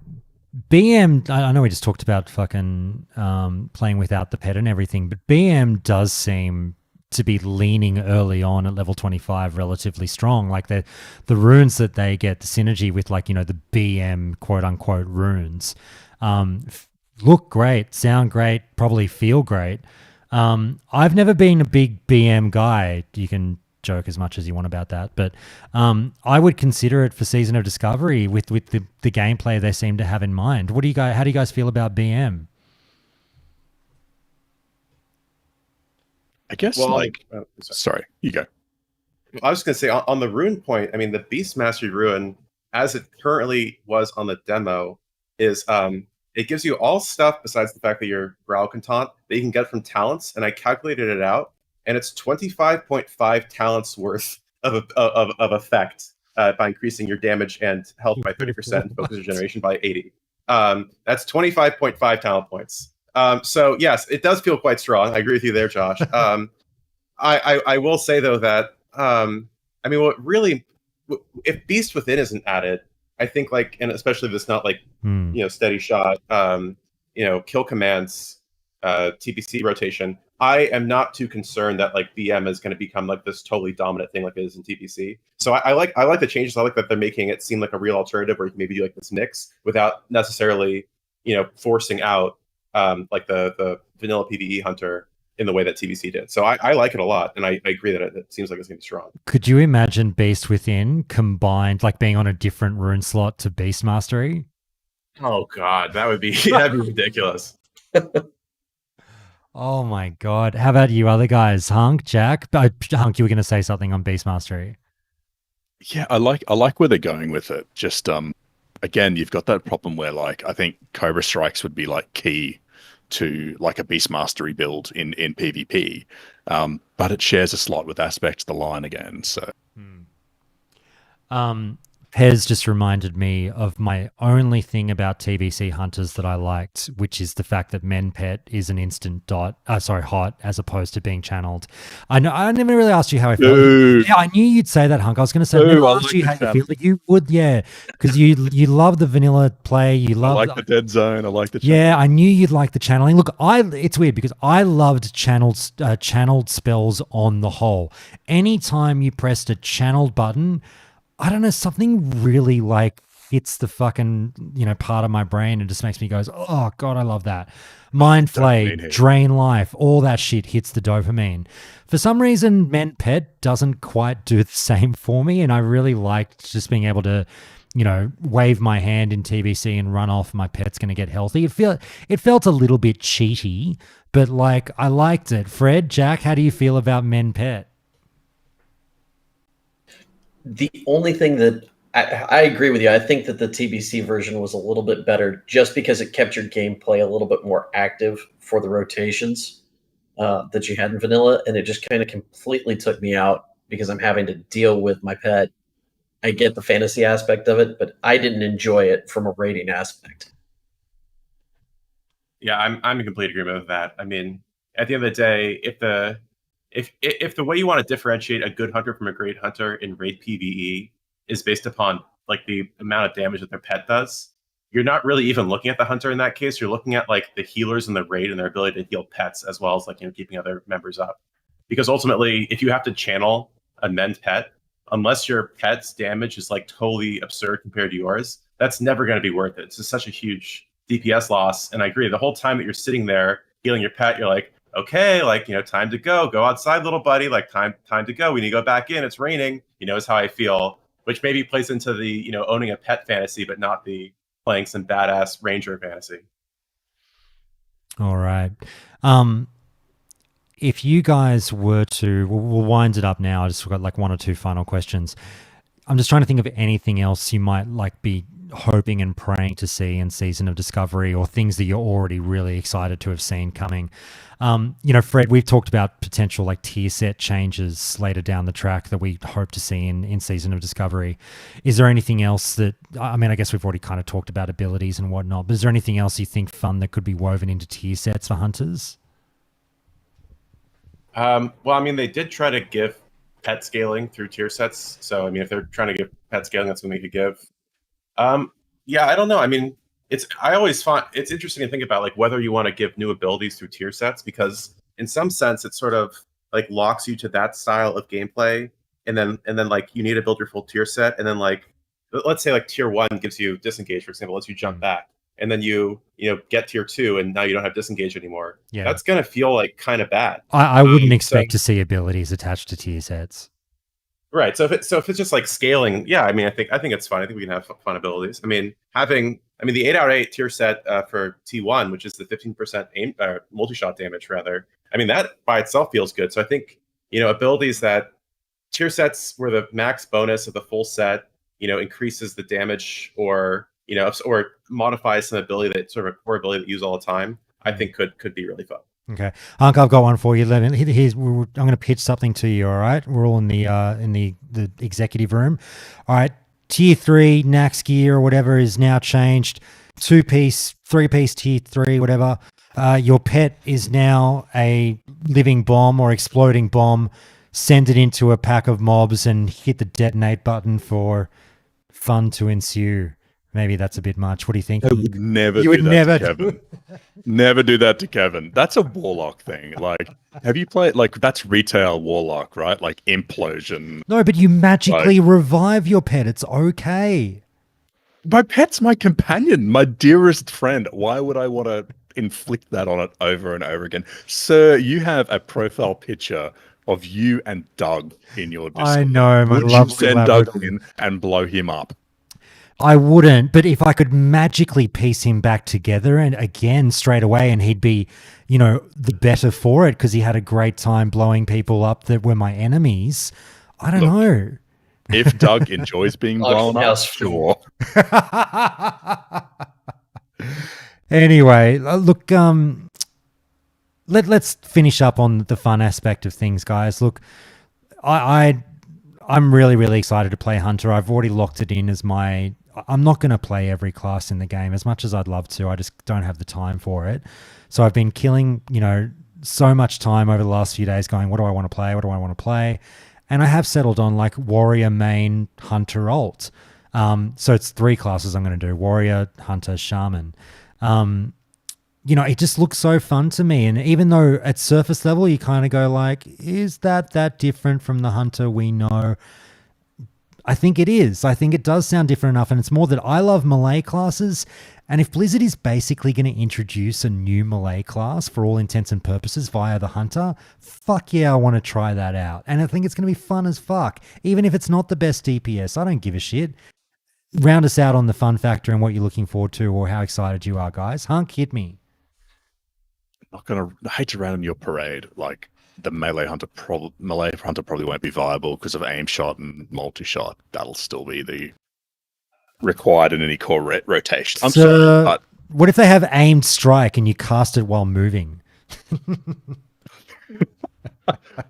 Speaker 1: BM, I know we just talked about fucking playing without the pet and everything, but BM does seem to be leaning early on at level 25 relatively strong. Like the runes that they get, the synergy with like, the BM quote unquote runes, look great, sound great, probably feel great. I've never been a big BM guy. You can joke as much as you want about that, but I would consider it for Season of Discovery with the gameplay they seem to have in mind. How do you guys feel about BM?
Speaker 3: I guess sorry, you go.
Speaker 2: I was going to say on the rune point, I mean, the Beast Mastery rune, as it currently was on the demo, is it gives you all stuff besides the fact that you're Growl Contant that you can get from talents, and I calculated it out, and it's 25.5 talents worth of effect by increasing your damage and health by 30% and focus regeneration by 80. That's 25.5 talent points. So yes, it does feel quite strong. I agree with you there, Josh. I will say though that I mean, what really, if Beast Within isn't added, I think like, and especially if it's not like steady shot, kill commands, TPC rotation, I am not too concerned that like BM is going to become like this totally dominant thing like it is in TPC. So I like the changes. I like that they're making it seem like a real alternative where you can maybe do like this mix without necessarily forcing out like the vanilla PvE hunter in the way that TBC did. So I like it a lot, and I agree that it seems like it's going to be strong.
Speaker 1: Could you imagine Beast Within combined, like being on a different rune slot to Beast Mastery?
Speaker 2: Oh God, that'd be ridiculous.
Speaker 1: Oh my God. How about you other guys? Hunk, Jack? Hunk, you were going to say something on Beast Mastery.
Speaker 3: Yeah, I like where they're going with it. Just again, you've got that problem where like I think Cobra Strikes would be like key to like a Beast Mastery build in PvP, but it shares a slot with Aspect the Line again. So,
Speaker 1: Pez just reminded me of my only thing about TBC hunters that I liked, which is the fact that men pet is an instant hot as opposed to being channeled. I know I never really asked you how I felt.
Speaker 3: Dude.
Speaker 1: Yeah, I knew you'd say that, Hunk. I was going to say, I've never
Speaker 3: I
Speaker 1: asked
Speaker 3: like
Speaker 1: you
Speaker 3: the
Speaker 1: how you
Speaker 3: channel.
Speaker 1: feel, but you would, yeah, because you love the vanilla play. You
Speaker 3: I
Speaker 1: love
Speaker 3: like the dead zone. I like the channel.
Speaker 1: yeah, I knew you'd like the channeling. Look, it's weird because I loved channeled spells on the whole. Anytime you pressed a channeled button, I don't know, something really like hits the fucking, part of my brain and just makes me goes, oh God, I love that. Mind Flay, Drain Life, all that shit hits the dopamine. For some reason, Men Pet doesn't quite do the same for me, and I really liked just being able to, wave my hand in TBC and run off. My pet's going to get healthy. It felt a little bit cheaty, but like I liked it. Fred, Jack, how do you feel about Men Pet?
Speaker 4: The only thing that I agree with you. I think that the TBC version was a little bit better just because it kept your gameplay a little bit more active for the rotations that you had in vanilla, and it just kind of completely took me out because I'm having to deal with my pet. I get the fantasy aspect of it, but I didn't enjoy it from a rating aspect.
Speaker 2: Yeah, I'm in complete agreement with that. I mean, at the end of the day, if the way you want to differentiate a good hunter from a great hunter in raid PvE is based upon like the amount of damage that their pet does, you're not really even looking at the hunter in that case. You're looking at like the healers in the raid and their ability to heal pets as well as like keeping other members up. Because ultimately, if you have to channel a mend pet, unless your pet's damage is like totally absurd compared to yours, that's never going to be worth it. It's just such a huge DPS loss. And I agree, the whole time that you're sitting there healing your pet, you're like, okay, like, time to go outside, little buddy, like time to go. We need to go back in. It's raining, is how I feel, which maybe plays into the, owning a pet fantasy, but not the playing some badass ranger fantasy.
Speaker 1: All right. If you guys were to, we'll wind it up now. I just got like one or two final questions. I'm just trying to think of anything else you might like be hoping and praying to see in Season of Discovery, or things that you're already really excited to have seen coming. Fred, we've talked about potential like tier set changes later down the track that we hope to see in Season of Discovery. Is there anything else that, I mean, I guess we've already kind of talked about abilities and whatnot, but is there anything else you think fun that could be woven into tier sets for hunters?
Speaker 2: Well, I memean, they did try to give pet scaling through tier sets. So, I mean, if they're trying to give pet scaling, that's something they could give. Yeah, I don't know. I mean, I always find it's interesting to think about like whether you want to give new abilities through tier sets, because in some sense it sort of like locks you to that style of gameplay, and then like you need to build your full tier set, and then like let's say like tier 1 gives you disengage, for example, lets you jump back, and then you get tier 2 and now you don't have disengage anymore. Yeah, that's gonna feel like kind of bad.
Speaker 1: I wouldn't expect to see abilities attached to tier sets.
Speaker 2: Right. So if it's just like scaling, yeah, I mean, I think it's fun. I think we can have fun abilities. I mean, the 8/8 tier set for T1, which is the 15% aim multi-shot damage, rather. I mean, that by itself feels good. So I think abilities that tier sets where the max bonus of the full set increases the damage, or or modifies some ability that sort of a core ability that you use all the time, I think could be really fun.
Speaker 1: Okay, Hunk, I've got one for you. I'm going to pitch something to you. All right, we're all in the executive room. All right, tier 3 Nax gear or whatever is now changed. 2-piece, 3-piece tier 3, whatever. Your pet is now a living bomb or exploding bomb. Send it into a pack of mobs and hit the detonate button for fun to ensue. Maybe that's a bit much. What do you think?
Speaker 3: I would never do that to Kevin. Never do that to Kevin. That's a warlock thing. Like, have you played, like, that's retail warlock, right? Like implosion.
Speaker 1: No, but you magically revive your pet. It's okay.
Speaker 3: My pet's my companion, my dearest friend. Why would I want to inflict that on it over and over again? Sir, you have a profile picture of you and Doug in your Discord.
Speaker 1: I know, my
Speaker 3: would you send Doug in and blow him up?
Speaker 1: I wouldn't, but if I could magically piece him back together and again straight away, and he'd be, the better for it because he had a great time blowing people up that were my enemies. I don't know.
Speaker 3: If Doug enjoys being blown up, sure.
Speaker 1: Anyway, look, let's finish up on the fun aspect of things, guys. Look, I I'm really, really excited to play Hunter. I've already locked it in as my... I'm not going to play every class in the game as much as I'd love to. I just don't have the time for it. So I've been killing, so much time over the last few days going, what do I want to play? What do I want to play? And I have settled on like warrior main, hunter alt. So it's 3 classes I'm going to do: warrior, hunter, shaman. It just looks so fun to me. And even though at surface level, you kind of go like, is that different from the hunter we know? I think it is. I think it does sound different enough. And it's more that I love melee classes. And if Blizzard is basically going to introduce a new melee class for all intents and purposes via the hunter, fuck yeah, I want to try that out. And I think it's going to be fun as fuck. Even if it's not the best DPS, I don't give a shit. Round us out on the fun factor and what you're looking forward to or how excited you are, guys. Hunk, hit me.
Speaker 3: I hate to round on your parade. Like the melee hunter probably won't be viable because of aim shot and multi shot. That'll still be the required in any core rotation. I'm sorry, but
Speaker 1: what if they have aimed strike and you cast it while moving?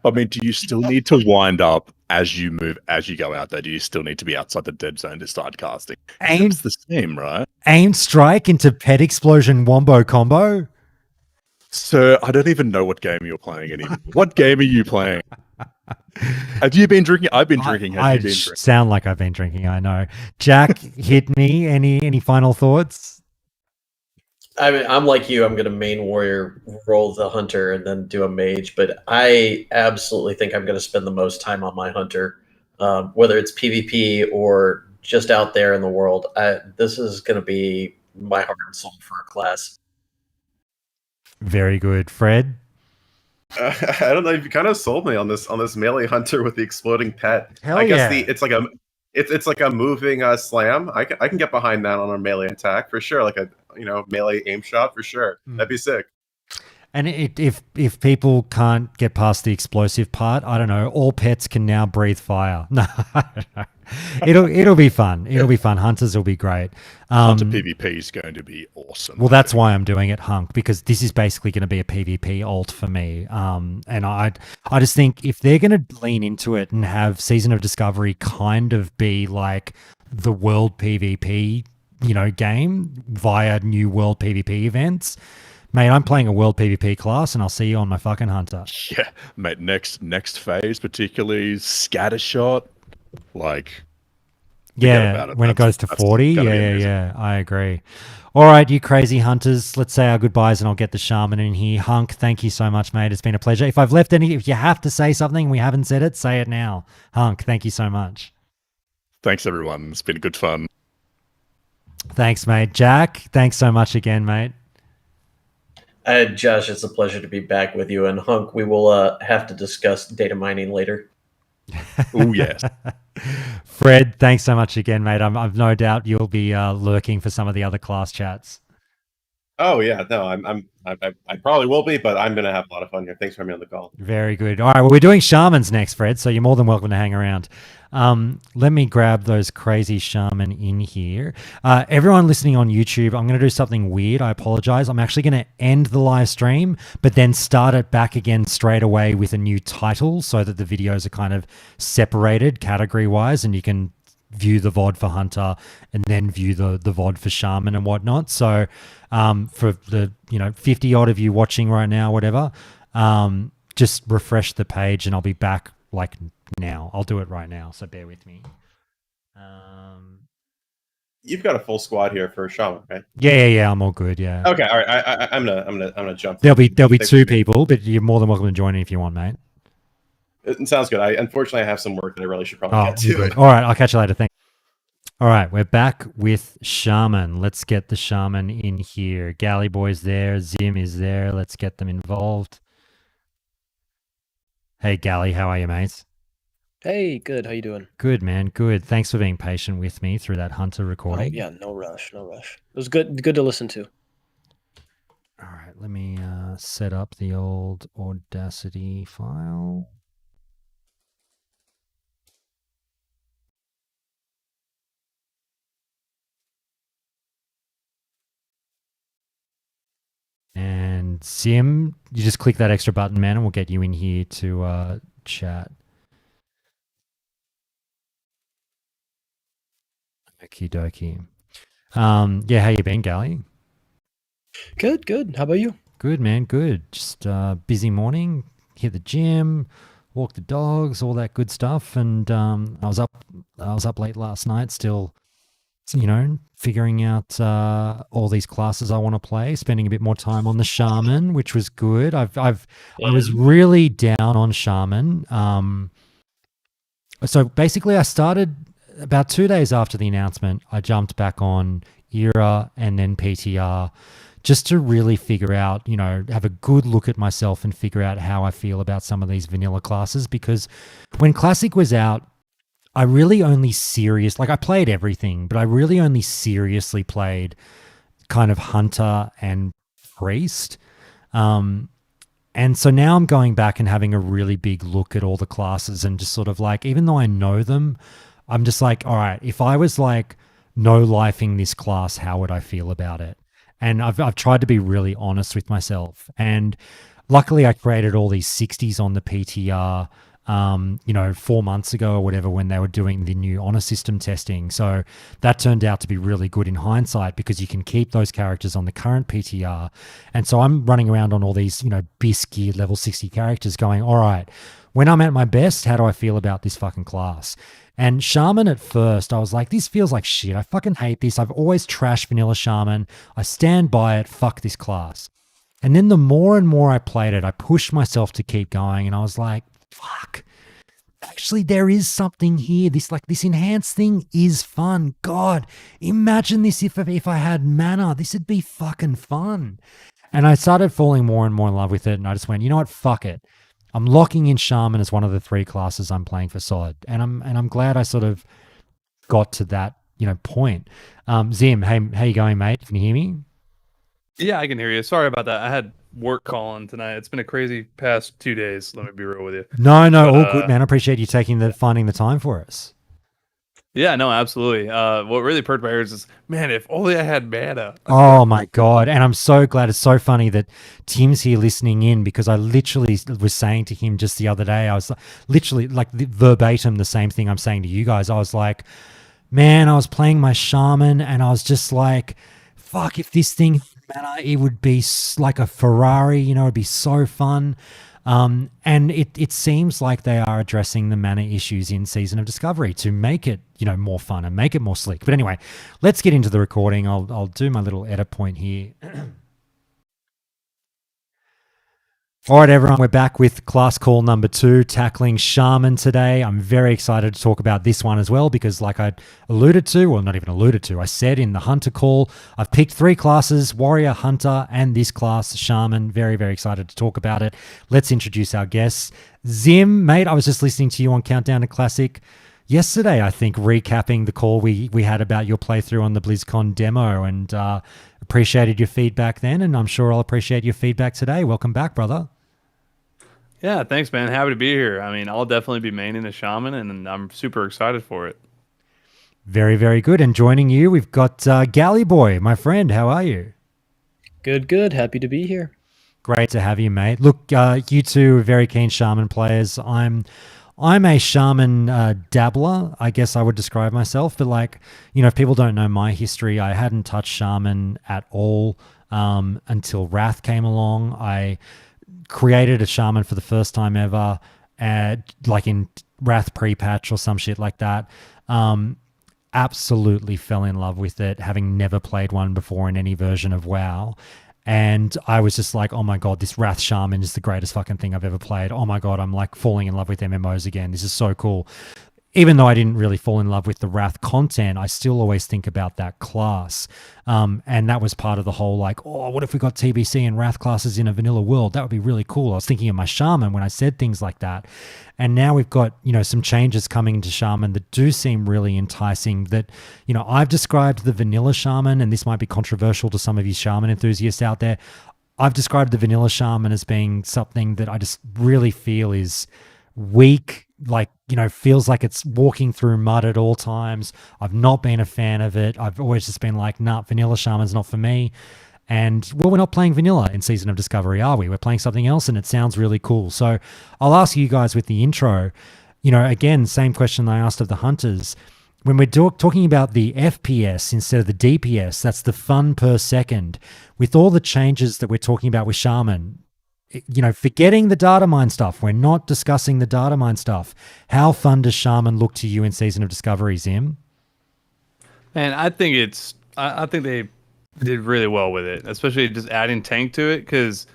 Speaker 3: I mean, do you still need to wind up as you move, as you go out there? Do you still need to be outside the dead zone to start casting? It's the same, right?
Speaker 1: Aimed strike into pet explosion wombo combo?
Speaker 3: Sir, I don't even know what game you're playing anymore. What game are you playing? Have you been drinking? I've been drinking. Have you been drinking?
Speaker 1: Sound like I've been drinking, I know. Jack, hit me. Any final thoughts?
Speaker 4: I mean, I'm like you. I'm going to main warrior, roll the hunter, and then do a mage. But I absolutely think I'm going to spend the most time on my hunter, whether it's PvP or just out there in the world. This is going to be my heart and soul for a class.
Speaker 1: Very good, Fred.
Speaker 2: I don't know. You kind of sold me on this melee hunter with the exploding pet.
Speaker 1: Hell
Speaker 2: I guess
Speaker 1: yeah.
Speaker 2: it's like a moving slam. I can get behind that on a melee attack for sure. Like a melee aim shot for sure. That'd be sick.
Speaker 1: And if people can't get past the explosive part, I don't know. All pets can now breathe fire. No, I don't know. It'll be fun. It'll be fun. Hunters will be great.
Speaker 3: Hunter PvP is going to be awesome.
Speaker 1: Well, that's why I'm doing it, Hunk, because this is basically going to be a PvP alt for me. And I just think if they're going to lean into it and have Season of Discovery kind of be like the world PvP, game via new world PvP events, mate, I'm playing a world PvP class, and I'll see you on my fucking hunter.
Speaker 3: Yeah, mate. Next phase, particularly scattershot, like.
Speaker 1: Yeah, when it goes to 40. Yeah. I agree. All right, you crazy hunters. Let's say our goodbyes, and I'll get the shaman in here. Hunk, thank you so much, mate. It's been a pleasure. If I've left if you have to say something and we haven't said it, say it now. Hunk, thank you so much.
Speaker 3: Thanks, everyone. It's been good fun.
Speaker 1: Thanks, mate. Jack, thanks so much again, mate.
Speaker 4: Josh, it's a pleasure to be back with you. And Hunk, we will have to discuss data mining later.
Speaker 3: Oh, yes.
Speaker 1: Fred, thanks so much again, mate. I've no doubt you'll be lurking for some of the other class chats.
Speaker 2: Oh yeah, no, I probably will be, but I'm gonna have a lot of fun here. Thanks for having me on the call.
Speaker 1: Very good. All right, well, we're doing shamans next, Fred, so you're more than welcome to hang around. Let me grab those crazy shaman in here. Everyone listening on YouTube, I'm going to do something weird. I apologize. I'm actually going to end the live stream, but then start it back again straight away with a new title so that the videos are kind of separated category-wise, and you can view the VOD for Hunter and then view the VOD for Shaman and whatnot. So for the 50 odd of you watching right now, whatever, just refresh the page and I'll be back like now. I'll do it right now, so bear with me.
Speaker 2: You've got a full squad here for Shaman, right?
Speaker 1: Yeah. I'm all good. Yeah.
Speaker 2: Okay. All right. I'm gonna jump.
Speaker 1: There'll be 2 people, but you're more than welcome to join in if you want, mate.
Speaker 2: It sounds good. Unfortunately I have some work that I really should probably get to.
Speaker 1: Good. All right, I'll catch you later. Thanks. All right, we're back with Shaman. Let's get the Shaman in here. Galley Boy's there. Zim is there. Let's get them involved. Hey, Galley, how are you, mates?
Speaker 5: Hey, good. How you doing?
Speaker 1: Good, man. Good. Thanks for being patient with me through that Hunter recording.
Speaker 5: Oh, yeah, no rush. It was good to listen to.
Speaker 1: All right, let me set up the old Audacity file. And Sim, you just click that extra button, man, and we'll get you in here to chat. Okie dokie. Yeah, how you been, Gally?
Speaker 5: Good, good. How about you?
Speaker 1: Good, man. Good. Just busy morning. Hit the gym, walk the dogs, all that good stuff. And I was up late last night, still, figuring out all these classes I want to play. Spending a bit more time on the shaman, which was good. I was really down on shaman. So basically, I started about 2 days after the announcement. I jumped back on Era and then PTR, just to really figure out, have a good look at myself and figure out how I feel about some of these vanilla classes. Because when Classic was out, I really only I played everything, but I really only seriously played kind of Hunter and Priest. And so now I'm going back and having a really big look at all the classes and just sort of like, even though I know them, I'm just like, all right, if I was like no-lifing this class, how would I feel about it? And I've tried to be really honest with myself. And luckily I created all these 60s on the PTR, 4 months ago or whatever, when they were doing the new honor system testing. So that turned out to be really good in hindsight, because you can keep those characters on the current PTR. And so I'm running around on all these, BIS geared level 60 characters going, all right, when I'm at my best, how do I feel about this fucking class? And Shaman, at first, I was like, this feels like shit. I fucking hate this. I've always trashed vanilla Shaman. I stand by it. Fuck this class. And then the more and more I played it, I pushed myself to keep going. And I was like, fuck. Actually, there is something here. This enhanced thing is fun. God, imagine this if I had mana. This would be fucking fun. And I started falling more and more in love with it. And I just went, you know what? Fuck it. I'm locking in Shaman as one of the 3 classes I'm playing for SOD. And I'm glad I sort of got to that, point. Zim, hey, how you going, mate? Can you hear me?
Speaker 6: Yeah, I can hear you. Sorry about that. I had work calling tonight. It's been a crazy past 2 days. Let me be real with you.
Speaker 1: No, all good, man. I appreciate you finding the time for us.
Speaker 6: Yeah, no, absolutely. What really perked my ears is, man, if only I had mana.
Speaker 1: Oh my God. And I'm so glad. It's so funny that Tim's here listening in, because I literally was saying to him just the other day, I was literally like verbatim the same thing I'm saying to you guys. I was like, man, I was playing my Shaman and I was just like, fuck, if this thing had mana, it would be like a Ferrari, it'd be so fun. And it seems like they are addressing the mana issues in Season of Discovery to make it, more fun and make it more sleek. But anyway, let's get into the recording. I'll do my little edit point here. All right, everyone, we're back with class call number 2, tackling Shaman today. I'm very excited to talk about this one as well, because like I alluded to, well, not even alluded to, I said in the Hunter call, I've picked 3 classes, Warrior, Hunter, and this class, Shaman. Very, very excited to talk about it. Let's introduce our guests. Zim, mate, I was just listening to you on Countdown to Classic yesterday, I think, recapping the call we had about your playthrough on the BlizzCon demo, and appreciated your feedback then, and I'm sure I'll appreciate your feedback today. Welcome back, brother.
Speaker 6: Yeah, thanks, man. Happy to be here. I mean, I'll definitely be maining a Shaman, and I'm super excited for it.
Speaker 1: Very, very good. And joining you, we've got Galley Boy, my friend. How are you?
Speaker 5: Good, good. Happy to be here.
Speaker 1: Great to have you, mate. Look, you two are very keen Shaman players. I'm a Shaman dabbler, I guess I would describe myself. But like, if people don't know my history, I hadn't touched Shaman at all until Wrath came along. I created a Shaman for the first time ever, like in Wrath pre-patch or some shit like that. Absolutely fell in love with it, having never played one before in any version of WoW. And I was just like, oh my God, this Wrath Shaman is the greatest fucking thing I've ever played. Oh my God, I'm like falling in love with MMOs again. This is so cool. Even though I didn't really fall in love with the Wrath content, I still always think about that class. And that was part of the whole like, oh, what if we got TBC and Wrath classes in a vanilla world? That would be really cool. I was thinking of my Shaman when I said things like that. And now we've got, some changes coming into Shaman that do seem really enticing, that, I've described the vanilla Shaman, and this might be controversial to some of you Shaman enthusiasts out there. I've described the vanilla Shaman as being something that I just really feel is weak, like, feels like it's walking through mud at all times. I've not been a fan of it. I've always just been like, nah, vanilla Shaman's not for me. And, well, we're not playing vanilla in Season of Discovery, are we? We're playing something else, and it sounds really cool. So I'll ask you guys with the intro, again, same question I asked of the Hunters. when we're talking about the FPS instead of the DPS, that's the fun per second. With all the changes that we're talking about with Shaman, forgetting the data mine stuff, we're not discussing the data mine stuff. How fun does Shaman look to you in Season of Discovery, Zim?
Speaker 6: And I think I think they did really well with it, especially just adding tank to it, because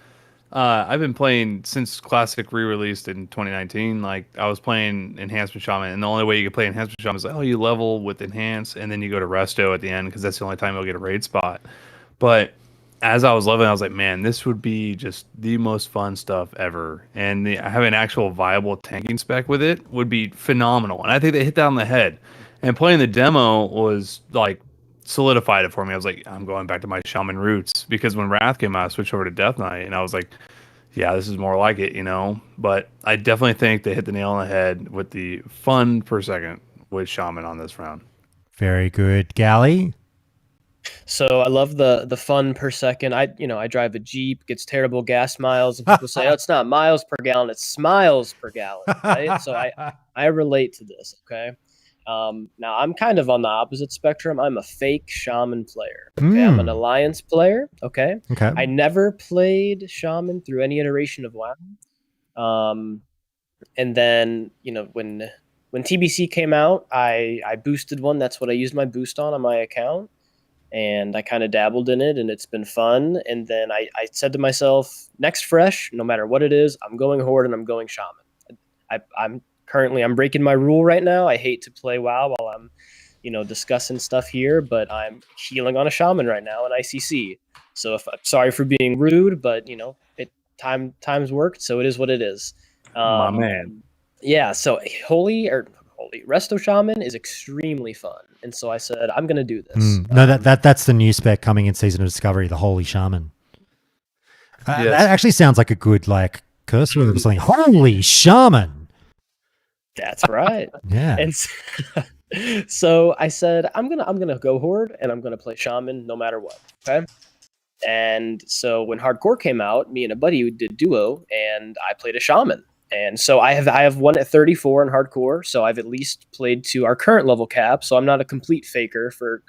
Speaker 6: I've been playing since Classic re-released in 2019. Like, I was playing Enhancement Shaman, and the only way you could play Enhancement Shaman is like, you level with Enhance, and then you go to Resto at the end, because that's the only time you'll get a raid spot. But as I was leveling, I was like, man, this would be just the most fun stuff ever. And having an actual viable tanking spec with it would be phenomenal. And I think they hit that on the head. And playing the demo was like solidified it for me. I was like, I'm going back to my Shaman roots, because when Wrath came out, I switched over to Death Knight, and I was like, yeah, this is more like it, But I definitely think they hit the nail on the head with the fun per second with Shaman on this round.
Speaker 1: Very good. Gally?
Speaker 5: So I love the fun per second. I drive a Jeep, gets terrible gas miles, and people say, oh, it's not miles per gallon, it's smiles per gallon, right? So I relate to this, okay? Now I'm kind of on the opposite spectrum. I'm a fake Shaman player. Okay, I'm an alliance player. Okay. I never played Shaman through any iteration of WoW. And then when TBC came out, I boosted one. That's what I used my boost on my account, and I kind of dabbled in it, and it's been fun. And then I said to myself, next fresh, no matter what it is, I'm going Horde and I'm going Shaman. I'm breaking my rule right now. I hate to play WoW while I'm, discussing stuff here, but I'm healing on a Shaman right now in ICC. So if I'm sorry for being rude, but times worked, so it is what it is.
Speaker 6: My man.
Speaker 5: Yeah. So holy Resto Shaman is extremely fun, and so I said I'm going to do this.
Speaker 1: No, that's the new spec coming in Season of Discovery, the Holy Shaman.
Speaker 6: Yes.
Speaker 1: That actually sounds like a good curse word or something. Holy Shaman.
Speaker 5: That's right.
Speaker 1: Yeah.
Speaker 5: And so I said, I'm gonna go Horde and I'm gonna play Shaman no matter what. Okay. And so when Hardcore came out, me and a buddy did duo, and I played a Shaman. And so I have one at 34 in Hardcore, so I've at least played to our current level cap. So I'm not a complete faker for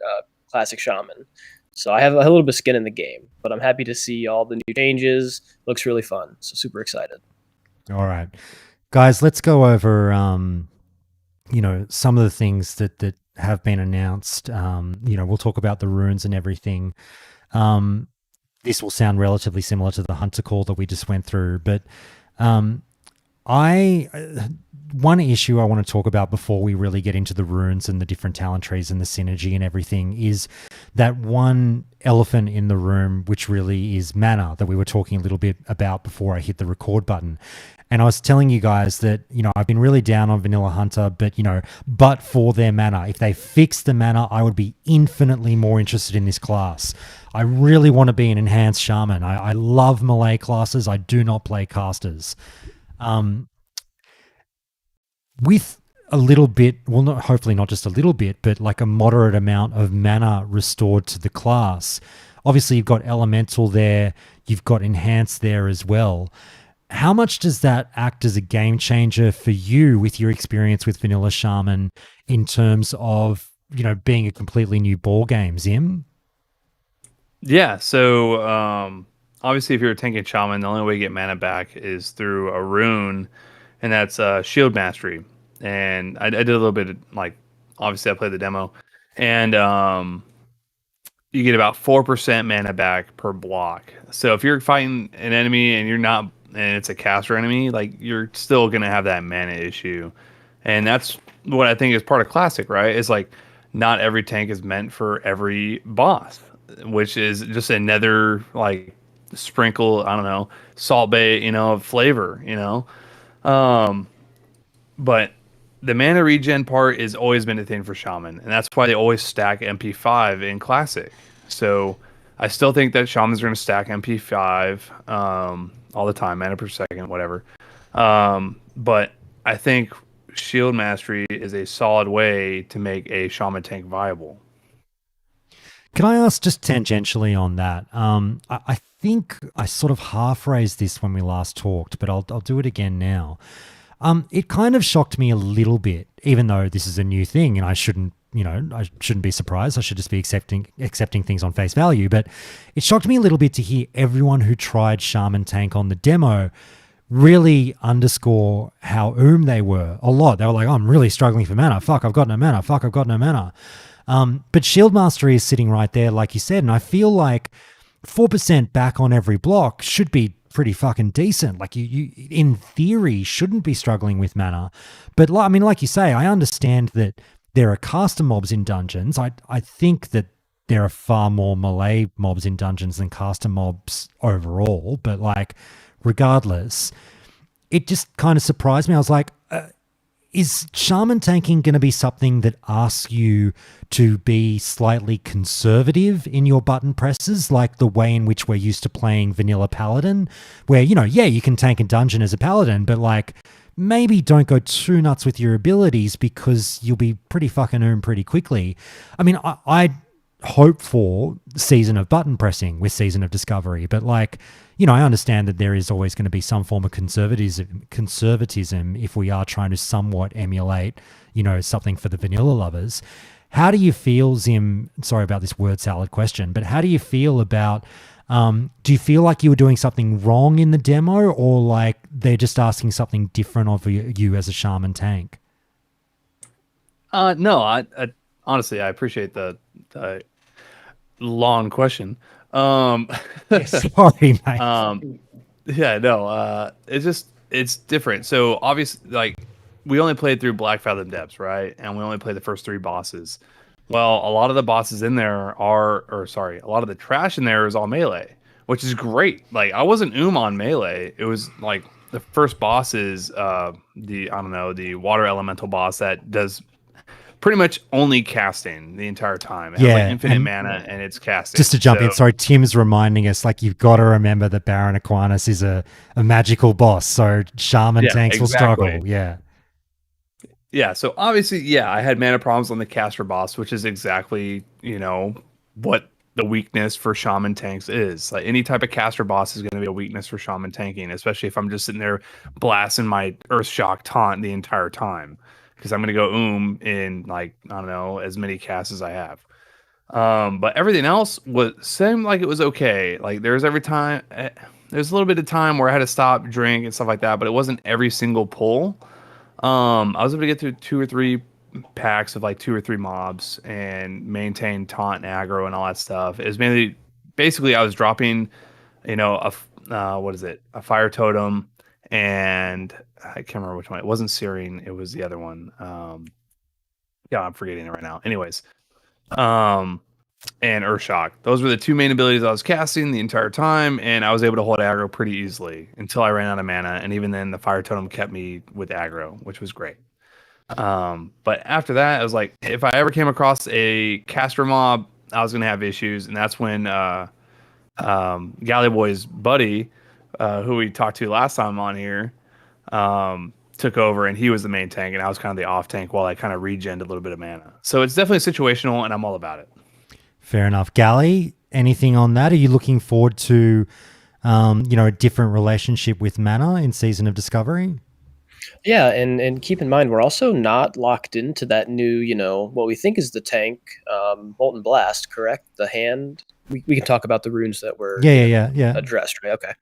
Speaker 5: Classic Shaman. So I have a little bit of skin in the game, but I'm happy to see all the new changes. Looks really fun. So super excited.
Speaker 1: All right. Guys, let's go over, some of the things that have been announced. We'll talk about the runes and everything. This will sound relatively similar to the Hunter call that we just went through, but one issue I want to talk about before we really get into the runes and the different talent trees and the synergy and everything is that one elephant in the room, which really is mana, that we were talking a little bit about before I hit the record button. And I was telling you guys that, I've been really down on Vanilla Hunter, but for their mana. If they fix the mana, I would be infinitely more interested in this class. I really want to be an Enhanced Shaman. I love melee classes. I do not play casters. With a little bit, hopefully not just a little bit, but like a moderate amount of mana restored to the class. Obviously, you've got Elemental there. You've got Enhanced there as well. How much does that act as a game changer for you with your experience with Vanilla Shaman in terms of, being a completely new ball game, Zim?
Speaker 6: Yeah, so obviously if you're a tanking Shaman, the only way you get mana back is through a rune, and that's Shield Mastery. And I did a little bit of, obviously I played the demo, and you get about 4% mana back per block. So if you're fighting an enemy and it's a caster enemy, you're still going to have that mana issue. And that's what I think is part of Classic, right? It's not every tank is meant for every boss, which is just another sprinkle, I don't know, salt bay, of flavor, but the mana regen part has always been a thing for Shaman, and that's why they always stack MP5 in Classic. So I still think that Shamans are going to stack MP5 all the time, mana per second, whatever. But I think Shield Mastery is a solid way to make a Shaman tank viable.
Speaker 1: Can I ask just tangentially on that? I think I sort of half-raised this when we last talked, but I'll do it again now. It kind of shocked me a little bit, even though this is a new thing and I shouldn't I shouldn't be surprised. I should just be accepting things on face value. But it shocked me a little bit to hear everyone who tried Shaman Tank on the demo really underscore how they were a lot. They were like, oh, I'm really struggling for mana. Fuck, I've got no mana. Fuck, I've got no mana. But Shield Mastery is sitting right there, like you said, and I feel like 4% back on every block should be pretty fucking decent. Like you in theory shouldn't be struggling with mana. But I mean, like you say, I understand that there are caster mobs in dungeons. I think that there are far more melee mobs in dungeons than caster mobs overall. But like, regardless, it just kind of surprised me. I was like, is Shaman tanking going to be something that asks you to be slightly conservative in your button presses, like the way in which we're used to playing vanilla Paladin, where, you can tank a dungeon as a Paladin, but like maybe don't go too nuts with your abilities because you'll be pretty fucking pretty quickly. I mean, I hope for Season of button pressing with Season of Discovery, but like, I understand that there is always going to be some form of conservatism if we are trying to somewhat emulate, something for the vanilla lovers. How do you feel, Zim? Sorry about this word salad question, but how do you feel about, do you feel like you were doing something wrong in the demo, or like they're just asking something different of you as a Shaman tank?
Speaker 6: No, I honestly, I appreciate the long question.
Speaker 1: Sorry, mate.
Speaker 6: It's different. So obviously, like, we only played through Black Fathom Depths, right? And we only played the first 3 bosses. Well, a lot of the bosses in there a lot of the trash in there is all melee, which is great. Like, I wasn't on melee. It was like the first boss is the water elemental boss that does pretty much only casting the entire time. It has like infinite mana and it's casting.
Speaker 1: Just to jump in, sorry, Tim's reminding us, like, you've got to remember that Baron Aquinas is a magical boss, so Shaman tanks will struggle.
Speaker 6: Yeah, so obviously, I had mana problems on the caster boss, which is exactly, what the weakness for Shaman tanks is. Like, any type of caster boss is going to be a weakness for Shaman tanking, especially if I'm just sitting there blasting my Earth Shock taunt the entire time. Because I'm going to go in like, I don't know, as many casts as I have. But everything else seemed like it was okay. Like, there's a little bit of time where I had to stop, drink, and stuff like that, but it wasn't every single pull. I was able to get through 2 or 3 packs of like 2 or 3 mobs and maintain taunt and aggro and all that stuff. It was basically I was dropping, a fire totem, and I can't remember which one. It wasn't Searing. It was the other one. I'm forgetting it right now. Anyways, and Earthshock. Those were the 2 main abilities I was casting the entire time, and I was able to hold aggro pretty easily until I ran out of mana, and even then the fire totem kept me with aggro, which was great. But after that, I was like, if I ever came across a caster mob, I was going to have issues, and that's when Galley Boy's buddy, who we talked to last time on here, took over, and he was the main tank, and I was kind of the off tank while I kind of regened a little bit of mana. So it's definitely situational, and I'm all about it.
Speaker 1: Fair enough. Galley, anything on that? Are you looking forward to, a different relationship with mana in Season of Discovery?
Speaker 5: Yeah, and keep in mind, we're also not locked into that new, what we think is the tank, Molten Blast, correct? The hand. We can talk about the runes that were addressed, right? Okay.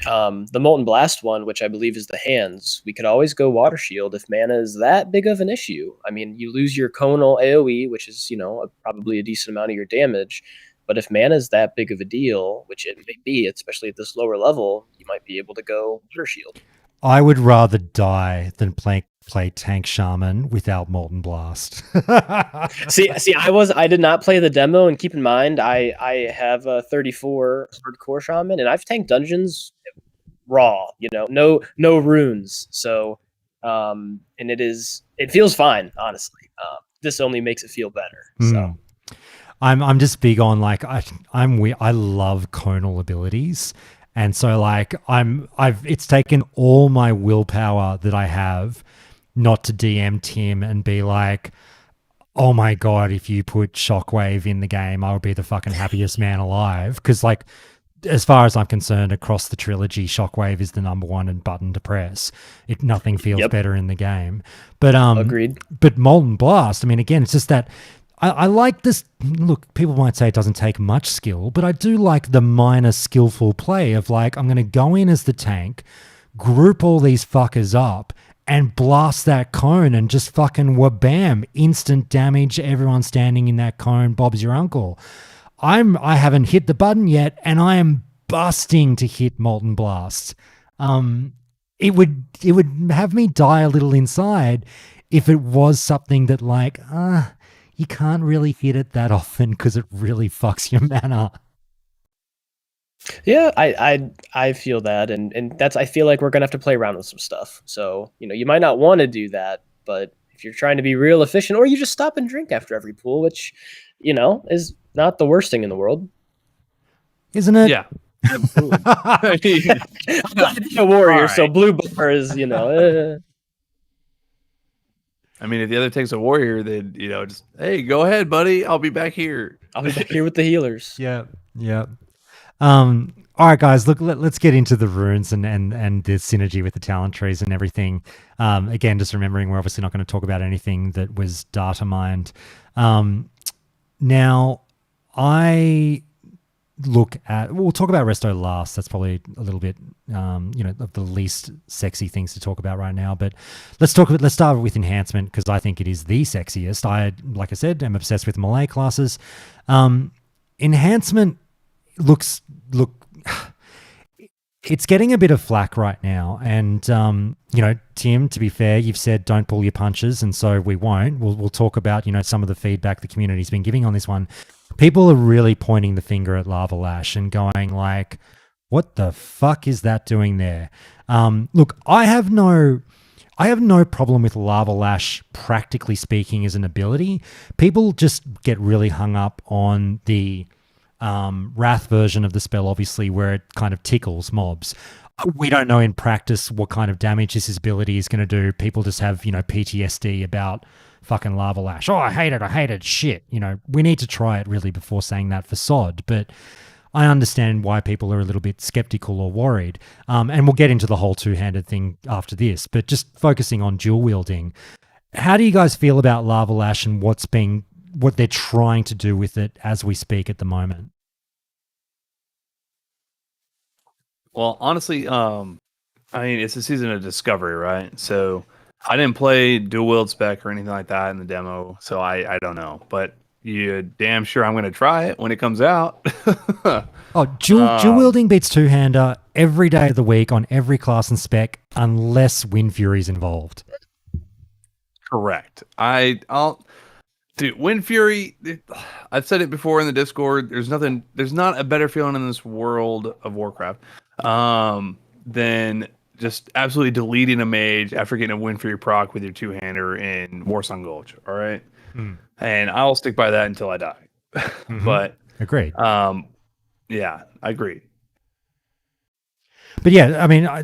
Speaker 5: The Molten Blast one, which I believe is the hands, we could always go Water Shield if mana is that big of an issue. I mean, you lose your conal AoE, which is, probably a decent amount of your damage. But if mana is that big of a deal, which it may be, especially at this lower level, you might be able to go Water Shield.
Speaker 1: I would rather die than play tank Shaman without Molten Blast.
Speaker 5: see, I did not play the demo, and keep in mind, I have a 34 hardcore Shaman, and I've tanked dungeons raw, no runes. So, and it feels fine, honestly. This only makes it feel better. So.
Speaker 1: I'm just big on, like, I love conal abilities. And so, like, it's taken all my willpower that I have not to DM Tim and be like, oh my God, if you put Shockwave in the game, I would be the fucking happiest man alive. Because, like, as far as I'm concerned, across the trilogy, Shockwave is the number one and button to press. Nothing feels better in the game. But
Speaker 5: Agreed.
Speaker 1: But Molten Blast, I mean, again, it's just that I like this. Look, people might say it doesn't take much skill, but I do like the minor skillful play of like, I'm going to go in as the tank, group all these fuckers up, and blast that cone and just fucking wabam, instant damage. Everyone standing in that cone, Bob's your uncle. I haven't hit the button yet, and I am busting to hit Molten Blast. It would have me die a little inside if it was something that like, you can't really hit it that often because it really fucks your mana.
Speaker 5: Yeah, I feel that, and that's, I feel like we're gonna have to play around with some stuff. So you might not want to do that, but if you're trying to be real efficient, or you just stop and drink after every pool, which is not the worst thing in the world,
Speaker 1: Isn't it?
Speaker 6: Yeah.
Speaker 5: absolutely. A warrior, so blue bar is
Speaker 6: I mean, if the other takes a warrior, then just hey, go ahead, buddy. I'll be back here.
Speaker 5: I'll be back here with the healers.
Speaker 1: Yeah. All right, guys, look, let's get into the runes and the synergy with the talent trees and everything. Again, just remembering we're obviously not going to talk about anything that was data mined. Now, we'll talk about Resto last. That's probably a little bit, of the least sexy things to talk about right now. But let's start with enhancement, because I think it is the sexiest. Like I said, am obsessed with melee classes. Enhancement it's getting a bit of flack right now. And, Tim, to be fair, you've said don't pull your punches, and so we won't. We'll talk about, some of the feedback the community's been giving on this one. People are really pointing the finger at Lava Lash and going like, what the fuck is that doing there? Look, I have no problem with Lava Lash, practically speaking, as an ability. People just get really hung up on the Wrath version of the spell, obviously, where it kind of tickles mobs. We don't know in practice what kind of damage this ability is going to do. People just have, PTSD about fucking Lava Lash. Oh, I hate it. Shit. We need to try it really before saying that for SOD. But I understand why people are a little bit skeptical or worried. And we'll get into the whole two-handed thing after this. But just focusing on dual wielding, how do you guys feel about Lava Lash and what they're trying to do with it as we speak at the moment?
Speaker 6: Well, honestly, I mean, it's a season of discovery, right? So I didn't play dual wield spec or anything like that in the demo, so I don't know. But you're damn sure I'm going to try it when it comes out.
Speaker 1: Dual wielding beats two-hander every day of the week on every class and spec, unless Wind Fury's involved.
Speaker 6: Correct. Dude, Wind Fury, I've said it before in the Discord, there's not a better feeling in this world of Warcraft than just absolutely deleting a mage after getting a Wind Fury proc with your two-hander in Warsong Gulch, all right? And I'll stick by that until I die.
Speaker 1: Mm-hmm.
Speaker 6: But
Speaker 1: agreed.
Speaker 6: Yeah, I agree.
Speaker 1: But yeah, I mean, I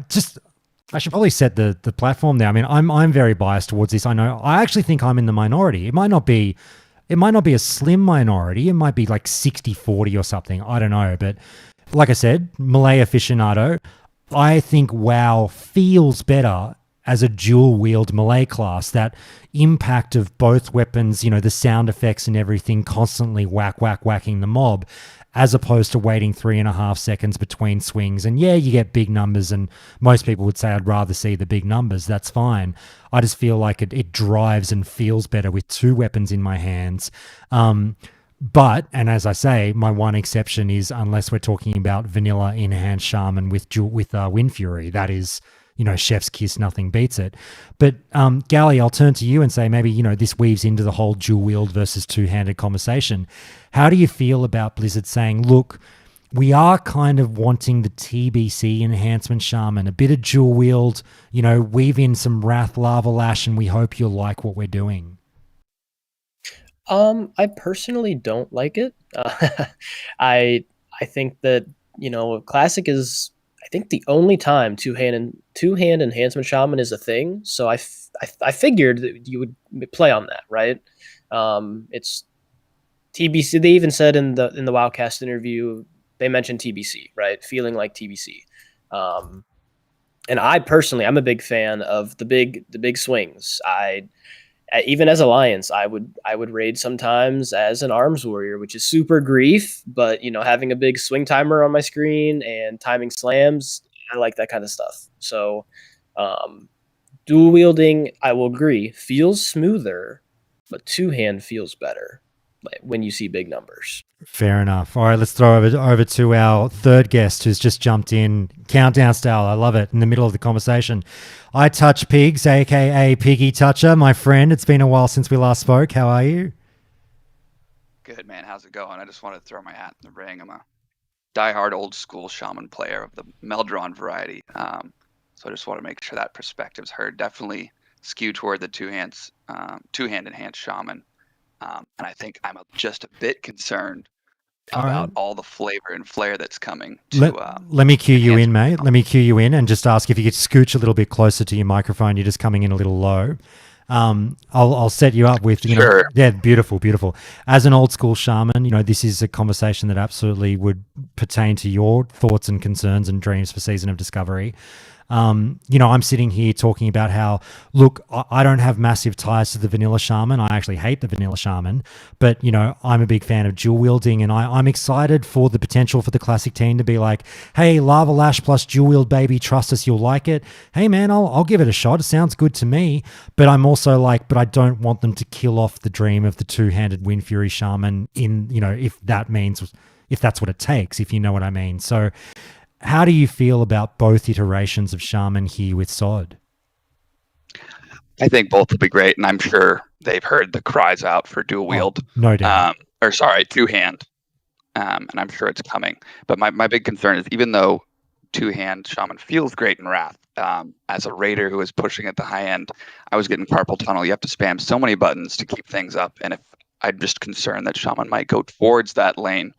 Speaker 1: should probably set the platform there. I mean, I'm very biased towards this. I know. I actually think I'm in the minority. It might not be a slim minority. It might be like 60-40 or something. I don't know. But like I said, melee aficionado, I think WoW feels better as a dual wield melee class. That impact of both weapons, the sound effects and everything, constantly whacking the mob, as opposed to waiting 3.5 seconds between swings. And yeah, you get big numbers, and most people would say I'd rather see the big numbers. That's fine. I just feel like it drives and feels better with two weapons in my hands. But, and as I say, my one exception is unless we're talking about vanilla Enhanced Shaman with Wind Fury. That is, chef's kiss, nothing beats it. But Gally, I'll turn to you and say maybe, this weaves into the whole dual wield versus two-handed conversation. How do you feel about Blizzard saying, look, we are kind of wanting the TBC Enhancement Shaman, a bit of dual wield, weave in some Wrath Lava Lash, and we hope you'll like what we're doing?
Speaker 5: I personally don't like it. I think that Classic is, I think, the only time two-hand Enhancement Shaman is a thing. So I figured that you would play on that, right? It's TBC. They even said in the Wowcast interview, they mentioned TBC, right? Feeling like TBC. And I personally, I'm a big fan of the big swings. Even as Alliance, I would raid sometimes as an arms warrior, which is super grief, but having a big swing timer on my screen and timing slams, I like that kind of stuff. So dual wielding, I will agree, feels smoother, but two-hand feels better when you see big numbers.
Speaker 1: Fair enough. All right, let's throw over to our third guest who's just jumped in, countdown style. I love it, in the middle of the conversation. I Touch Pigs, aka Piggy Toucher, my friend. It's been a while since we last spoke. How are you?
Speaker 7: Good, man. How's it going? I just wanted to throw my hat in the ring. I'm a diehard old school shaman player of the Meldron variety. So I just want to make sure that perspective's heard. Definitely skew toward the two-hand enhanced shaman. And I think I'm just a bit concerned about all the flavor and flair that's coming to
Speaker 1: let me cue you in, mate. Let me cue you in and just ask if you could scooch a little bit closer to your microphone. You're just coming in a little low. I'll set you up with,
Speaker 7: Sure.
Speaker 1: Yeah, beautiful. As an old school shaman, this is a conversation that absolutely would pertain to your thoughts and concerns and dreams for Season of Discovery. I'm sitting here talking about how, look, I don't have massive ties to the vanilla shaman. I actually hate the vanilla shaman, but I'm a big fan of dual wielding, and I'm excited for the potential for the classic team to be like, hey, Lava Lash plus dual wield, baby, trust us, you'll like it. Hey man, I'll give it a shot. It sounds good to me. But I'm also like, but I don't want them to kill off the dream of the two-handed Wind Fury shaman if that's what it takes, if you know what I mean. So how do you feel about both iterations of Shaman here with SOD?
Speaker 7: I think both will be great, and I'm sure they've heard the cries out for dual wield.
Speaker 1: No doubt.
Speaker 7: Two-hand. And I'm sure it's coming. But my big concern is, even though two-hand Shaman feels great in Wrath, as a raider who was pushing at the high end, I was getting carpal tunnel. You have to spam so many buttons to keep things up, and if I'm just concerned that Shaman might go towards that lane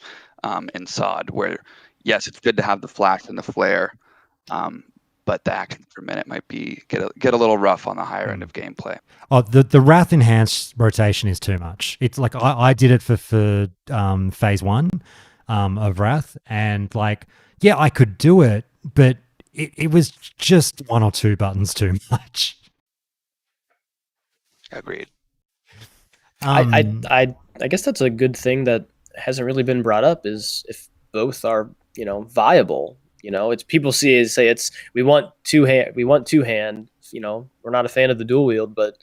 Speaker 7: in SOD, where yes, it's good to have the flash and the flare, but the action per minute might get a little rough on the higher end of gameplay.
Speaker 1: Oh, the Wrath enhanced rotation is too much. It's like I did it for phase 1 of Wrath, and I could do it, but it was just one or two buttons too much.
Speaker 7: Agreed.
Speaker 5: I guess that's a good thing that hasn't really been brought up, is if both are viable. It's people say we want two hand. We're not a fan of the dual wield, but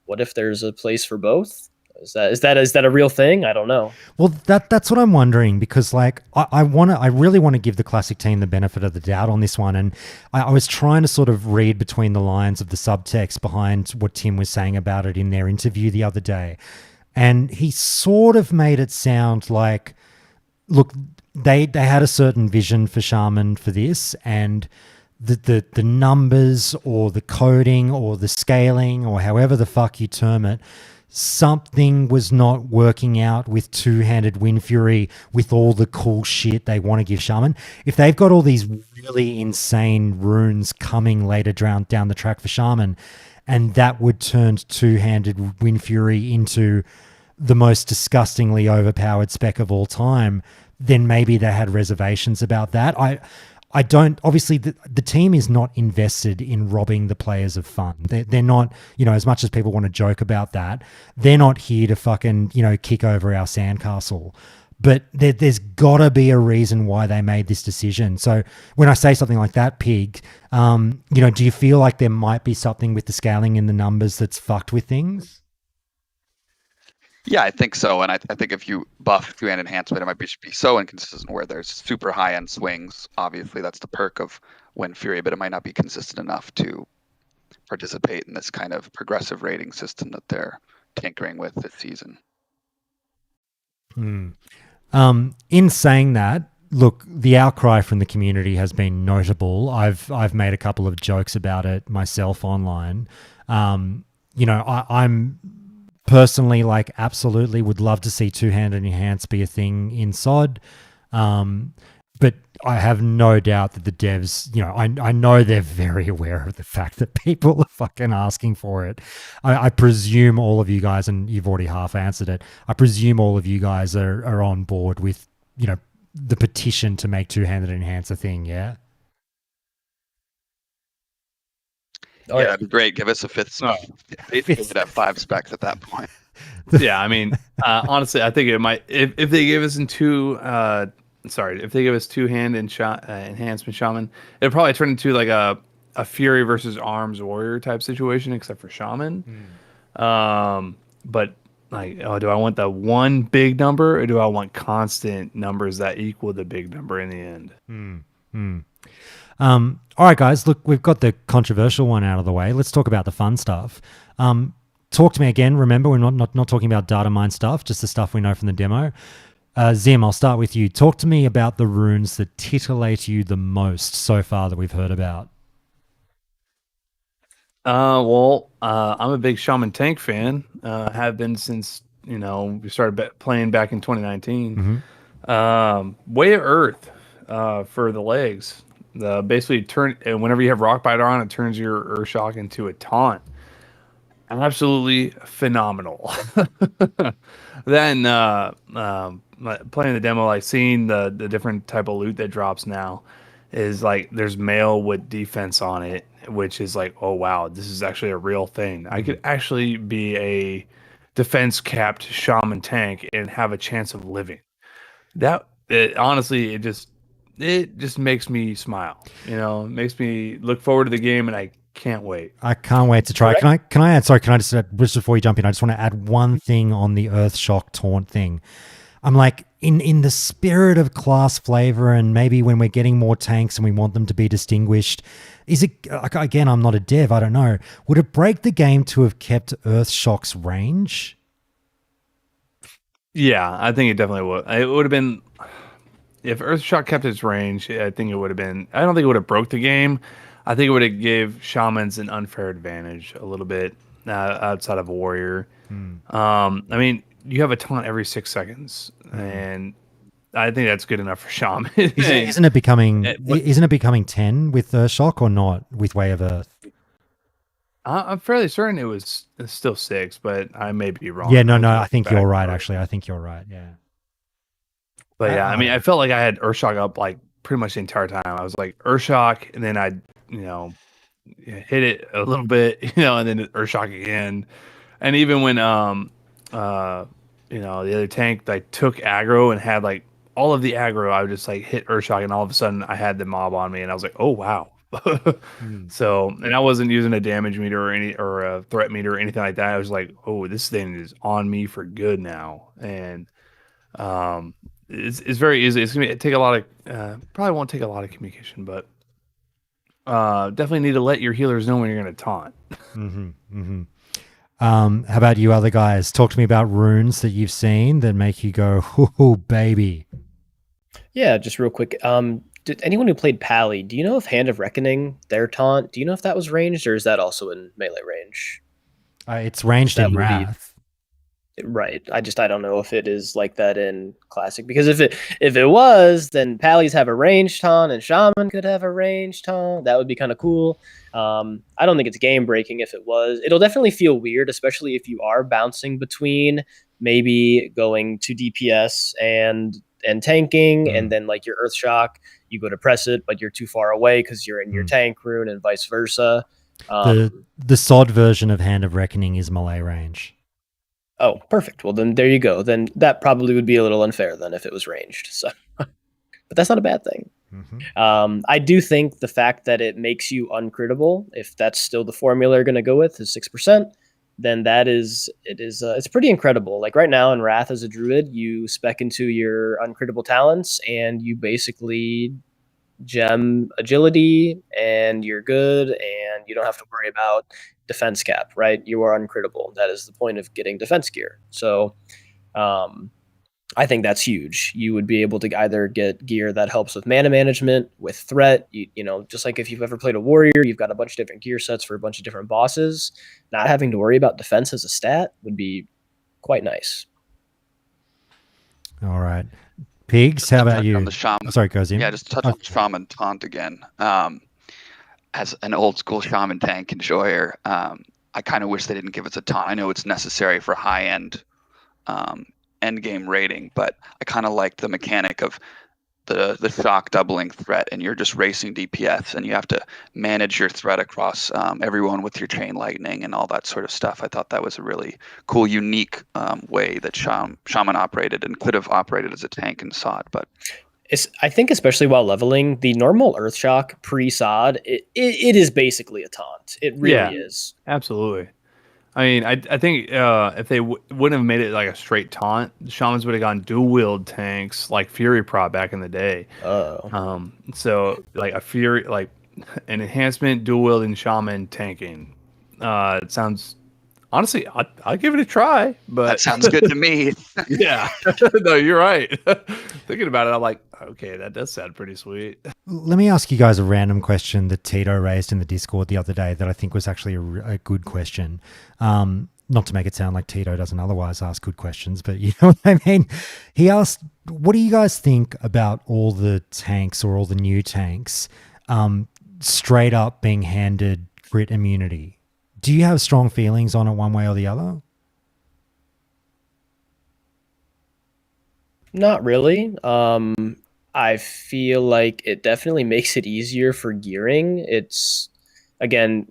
Speaker 5: what if there's a place for both? Is that a real thing? I don't know.
Speaker 1: Well, that's what I'm wondering, because I really want to give the classic team the benefit of the doubt on this one, and I was trying to sort of read between the lines of the subtext behind what Tim was saying about it in their interview the other day, and he sort of made it sound like, look, they had a certain vision for Shaman for this, and the numbers or the coding or the scaling or however the fuck you term it, something was not working out with two-handed Wind Fury with all the cool shit they want to give Shaman. If they've got all these really insane runes coming later down the track for Shaman, and that would turn two-handed Wind Fury into the most disgustingly overpowered spec of all time, then maybe they had reservations about that. I don't, obviously the team is not invested in robbing the players of fun. They're not, as much as people want to joke about that, they're not here to fucking, kick over our sandcastle. But there's gotta be a reason why they made this decision. So when I say something like that, Pig, do you feel like there might be something with the scaling and the numbers that's fucked with things?
Speaker 7: Yeah, I think so. And I think if you buff two-hand enhancement, it might be so inconsistent where there's super high-end swings. Obviously, that's the perk of Wind Fury, but it might not be consistent enough to participate in this kind of progressive rating system that they're tinkering with this season.
Speaker 1: In saying that, look, the outcry from the community has been notable. I've made a couple of jokes about it myself online. I'm personally absolutely would love to see two-handed enhance be a thing in SOD, but I have no doubt that the devs, I know they're very aware of the fact that people are fucking asking for it. I presume all of you guys, and you've already half answered it, I presume all of you guys are on board with the petition to make two-handed enhance a thing. Yeah.
Speaker 5: Oh,
Speaker 7: yeah,
Speaker 5: yeah.
Speaker 7: that'd be great. Give us a fifth spec. We could have 5 specs at that point.
Speaker 6: Yeah, I mean, honestly, I think it might if they give us if they give us two-hand and enhancement shaman, it'll probably turn into like a fury versus arms warrior type situation, except for shaman. But like, oh, do I want the one big number, or do I want constant numbers that equal the big number in the end?
Speaker 1: All right, guys, look, we've got the controversial one out of the way. Let's talk about the fun stuff. Talk to me again. Remember, we're not talking about data mine stuff, just the stuff we know from the demo. Zim, I'll start with you. Talk to me about the runes that titillate you the most so far that we've heard about.
Speaker 6: Well, I'm a big Shaman tank fan. Have been since we started playing back in 2019. Way of Earth for the legs. Basically whenever you have Rockbiter on, it turns your Urshock into a taunt. Absolutely phenomenal. Then playing the demo, like seeing the different type of loot that drops now is like there's mail with defense on it, which is like, oh wow, this is actually a real thing. I could actually be a defense capped shaman tank and have a chance of living. Honestly, it just makes me smile. It makes me look forward to the game, and I can't wait.
Speaker 1: I can't wait to try. Can I add? Sorry, can I just before you jump in? I just want to add one thing on the Earth Shock taunt thing. I'm like, in the spirit of class flavor, and maybe when we're getting more tanks and we want them to be distinguished, is it, again, I'm not a dev, I don't know, would it break the game to have kept Earth Shock's range?
Speaker 6: Yeah, I think it definitely would. It would have been, if Earth Shock kept its range, I think it would have been, I don't think it would have broke the game. I think it would have gave shamans an unfair advantage a little bit outside of a warrior. I mean, you have a taunt every 6 seconds, and I think that's good enough for shaman.
Speaker 1: Isn't it becoming 10 with Shock or not with Way of Earth?
Speaker 6: I'm fairly certain it's still 6, but I may be wrong.
Speaker 1: Yeah, no, I think you're right. Actually, I think you're right. Yeah.
Speaker 6: But yeah, I mean, I felt like I had Urshock up like pretty much the entire time. I was like Urshock, and then I'd hit it a little bit, and then Urshock again. And even when the other tank like took aggro and had like all of the aggro, I would just like hit Urshock, and all of a sudden I had the mob on me, and I was like, oh wow. So, and I wasn't using a damage meter or a threat meter or anything like that. I was like, oh, this thing is on me for good now, and it's very easy. It's gonna take a lot of probably won't take a lot of communication, but definitely need to let your healers know when you're gonna taunt.
Speaker 1: How about you other guys? Talk to me about runes that you've seen that make you go, "Oh, baby."
Speaker 5: Yeah, just real quick. Did anyone who played Pally, do you know if Hand of Reckoning, their taunt, do you know if that was ranged, or is that also in melee range?
Speaker 1: It's ranged in Wrath.
Speaker 5: Right. I don't know if it is like that in Classic, because if it was, then Pallies have a ranged taunt and Shaman could have a ranged taunt. That would be kind of cool. I don't think it's game breaking if it was. It'll definitely feel weird, especially if you are bouncing between maybe going to DPS and tanking, and then like your Earth Shock, you go to press it, but you're too far away because you're in your tank rune, and vice versa.
Speaker 1: The SOD version of Hand of Reckoning is melee range.
Speaker 5: Oh, perfect. Well, then there you go. Then that probably would be a little unfair then if it was ranged. So, but that's not a bad thing. I do think the fact that it makes you uncrittable, if that's still the formula you're going to go with, is 6%. Then it's pretty incredible. Like right now in Wrath as a druid, you spec into your uncrittable talents and you basically gem agility and you're good, and you don't have to worry about defense cap, right? You are uncrittable. That is the point of getting defense gear. So I think that's huge. You would be able to either get gear that helps with mana management, with threat, just like if you've ever played a warrior, you've got a bunch of different gear sets for a bunch of different bosses. Not having to worry about defense as a stat would be quite nice.
Speaker 1: All right. Pigs, how about you?
Speaker 7: On the shaman.
Speaker 1: Sorry, Kozim.
Speaker 7: Yeah, just touch on shaman taunt again. As an old school shaman tank enjoyer, I kind of wish they didn't give us a taunt. I know it's necessary for high end end game rating, but I kind of liked the mechanic of the shock doubling threat, and you're just racing DPS, and you have to manage your threat across everyone with your chain lightning and all that sort of stuff. I thought that was a really cool, unique way that Shaman operated, and could have operated as a tank in SOD. But
Speaker 5: I think especially while leveling, the normal Earth Shock pre-SOD, it is basically a taunt. It really is.
Speaker 6: Absolutely. I mean, I think if they wouldn't have made it like a straight taunt, the Shamans would have gone dual wield tanks like Fury Prop back in the day.
Speaker 5: Oh.
Speaker 6: So like a Fury, like an enhancement dual wielding Shaman tanking. It sounds, honestly, I'll give it a try. But
Speaker 7: that sounds good to me.
Speaker 6: Yeah. No, you're right. Thinking about it, I'm like, okay, that does sound pretty sweet.
Speaker 1: Let me ask you guys a random question that Tito raised in the Discord the other day that I think was actually a good question. Not to make it sound like Tito doesn't otherwise ask good questions, but you know what I mean? He asked, what do you guys think about all the tanks or all the new tanks straight up being handed crit immunity? Do you have strong feelings on it one way or the other?
Speaker 5: Not really. I feel like it definitely makes it easier for gearing. It's, again,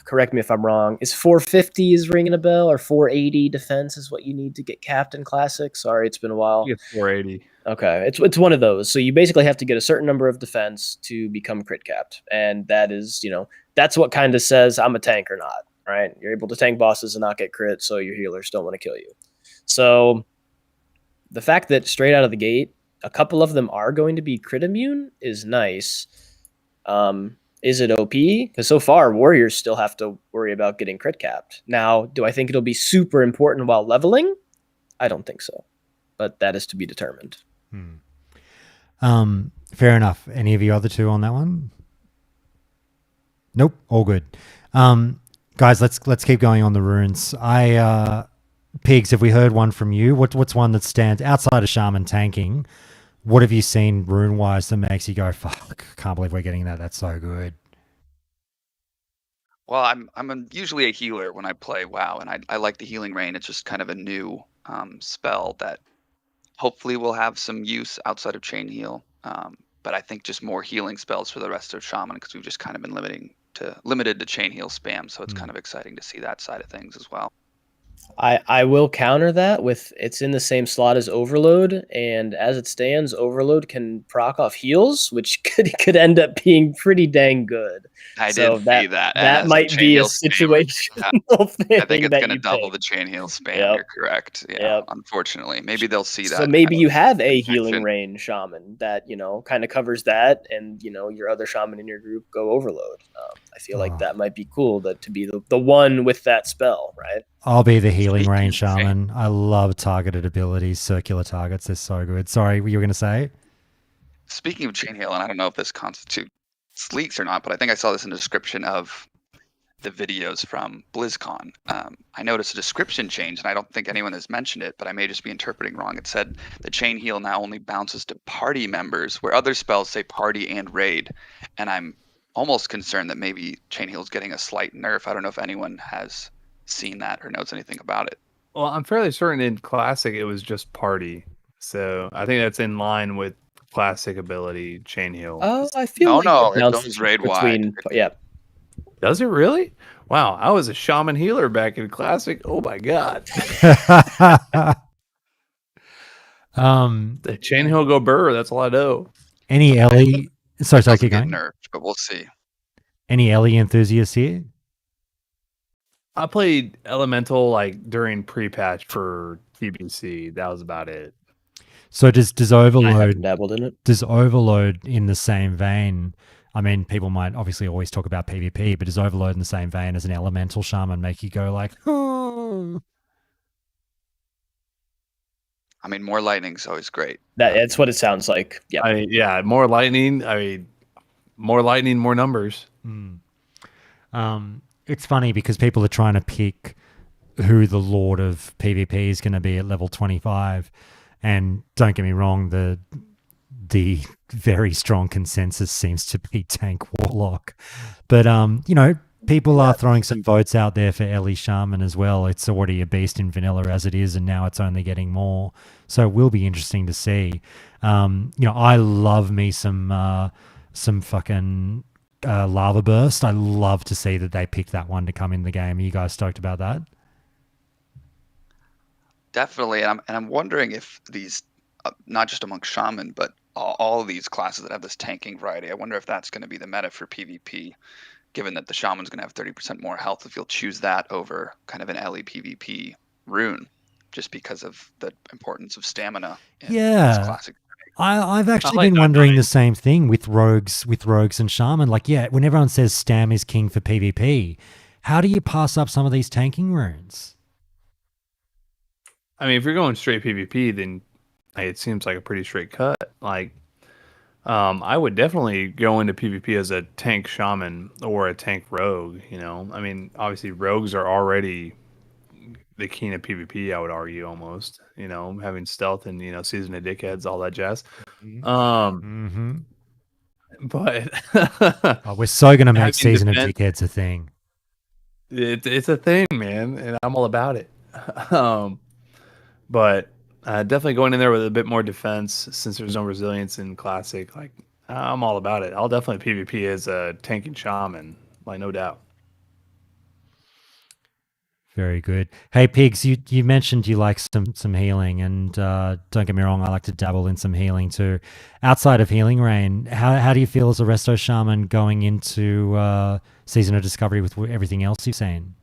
Speaker 5: correct me if I'm wrong, is 450 is ringing a bell, or 480 defense is what you need to get capped in Classic? Sorry, it's been a while.
Speaker 6: I think it's 480.
Speaker 5: Okay, it's one of those. So you basically have to get a certain number of defense to become crit capped, and that is, that's what kind of says I'm a tank or not, right? You're able to tank bosses and not get crit, so your healers don't want to kill you. So the fact that straight out of the gate, a couple of them are going to be crit immune is nice. Is it OP? Because so far, warriors still have to worry about getting crit capped. Now, do I think it'll be super important while leveling? I don't think so, but that is to be determined.
Speaker 1: Fair enough. Any of you other two on that one? Nope, all good. Guys, let's keep going on the runes. Pigs, have we heard one from you? What's one that stands outside of Shaman tanking? What have you seen rune-wise that makes you go, fuck, can't believe we're getting that. That's so good.
Speaker 7: Well, I'm usually a healer when I play WoW, and I like the healing rain. It's just kind of a new spell that hopefully will have some use outside of chain heal. But I think just more healing spells for the rest of Shaman, because we've just kind of been limited to chain heal spam. So it's kind of exciting to see that side of things as well.
Speaker 5: I will counter that with, it's in the same slot as Overload, and as it stands, Overload can proc off heals, which could end up being pretty dang good.
Speaker 7: I did see that.
Speaker 5: That might be a situational thing.
Speaker 7: I think it's going to double the chain heal spam. Yep. You're correct. Yeah, unfortunately. Maybe they'll see that.
Speaker 5: So maybe you have a healing rain shaman that, kind of covers that, and, your other shaman in your group go Overload. I feel like that might be cool to be the one with that spell, right?
Speaker 1: I'll be the healing rain shaman. I love targeted abilities, circular targets. They're so good. Sorry, what you were going to say?
Speaker 7: Speaking of chain heal, and I don't know if this constitutes leaks or not, but I think I saw this in the description of the videos from BlizzCon. I noticed a description change, and I don't think anyone has mentioned it, but I may just be interpreting wrong. It said the chain heal now only bounces to party members, where other spells say party and raid. And I'm almost concerned that maybe chain heal is getting a slight nerf. I don't know if anyone has seen that or knows anything about it.
Speaker 6: Well, I'm fairly certain in Classic it was just party, so I think that's in line with Classic ability chain heal.
Speaker 5: Oh, I feel
Speaker 7: it goes raid wide.
Speaker 5: Yeah.
Speaker 6: Does it really? Wow, I was a shaman healer back in Classic. Oh my god. The chain heal go burr. That's all I know.
Speaker 1: Any Ellie? Sorry, keep going.
Speaker 7: Nerfed, but we'll see.
Speaker 1: Any Ellie enthusiasts here?
Speaker 6: I played Elemental during pre-patch for TBC. That was about it.
Speaker 1: So does Overload
Speaker 5: dabbled in it?
Speaker 1: Does Overload in the same vein? I mean, people might obviously always talk about PvP, but does Overload in the same vein as an Elemental Shaman make you go like, oh?
Speaker 7: I mean, more lightning's always great.
Speaker 5: That's what it sounds like. Yeah.
Speaker 6: More lightning. More lightning, more numbers.
Speaker 1: It's funny because people are trying to pick who the Lord of PvP is going to be at level 25. And don't get me wrong, the very strong consensus seems to be Tank Warlock. But, people are throwing some votes out there for Ellie Shaman as well. It's already a beast in vanilla as it is, and now it's only getting more. So it will be interesting to see. I love me some fucking lava burst. I love to see that they picked that one to come in the game. Are you guys stoked about that?
Speaker 7: Definitely, and I'm wondering if these, not just among shaman, but all of these classes that have this tanking variety, I wonder if that's going to be the meta for PvP, given that the shaman's going to have 30% more health. If you'll choose that over kind of an LE PvP rune, just because of the importance of stamina in this classic.
Speaker 1: I've actually been wondering the same thing with rogues and shaman. Like, when everyone says stam is king for PvP, how do you pass up some of these tanking runes?
Speaker 6: I mean, if you're going straight PvP, then it seems like a pretty straight cut. Like, I would definitely go into PvP as a tank shaman or a tank rogue. I mean, obviously rogues are already the king of PvP. I would argue almost. Having stealth and season of dickheads, all that jazz. But
Speaker 1: we're so gonna make season of dickheads a thing.
Speaker 6: It's a thing, man, and I'm all about it. But definitely going in there with a bit more defense, since there's no resilience in classic. Like, I'm all about it. I'll definitely PvP as a tanking shaman, like, no doubt.
Speaker 1: Very good. Hey, Pigs, you mentioned you like some healing, and don't get me wrong, I like to dabble in some healing too. Outside of Healing Rain, how do you feel as a resto shaman going into Season of Discovery with everything else you've seen?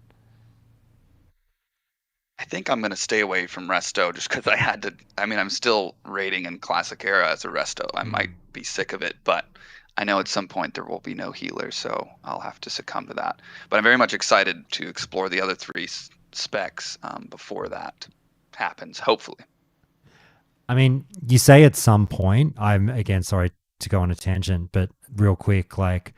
Speaker 7: I think I'm going to stay away from resto just because I'm still raiding in classic era as a resto. I might be sick of it, but I know at some point there will be no healer, so I'll have to succumb to that. But I'm very much excited to explore the other three specs before that happens, hopefully. I
Speaker 1: mean, you say at some point, I'm, again, sorry to go on a tangent, but real quick, like,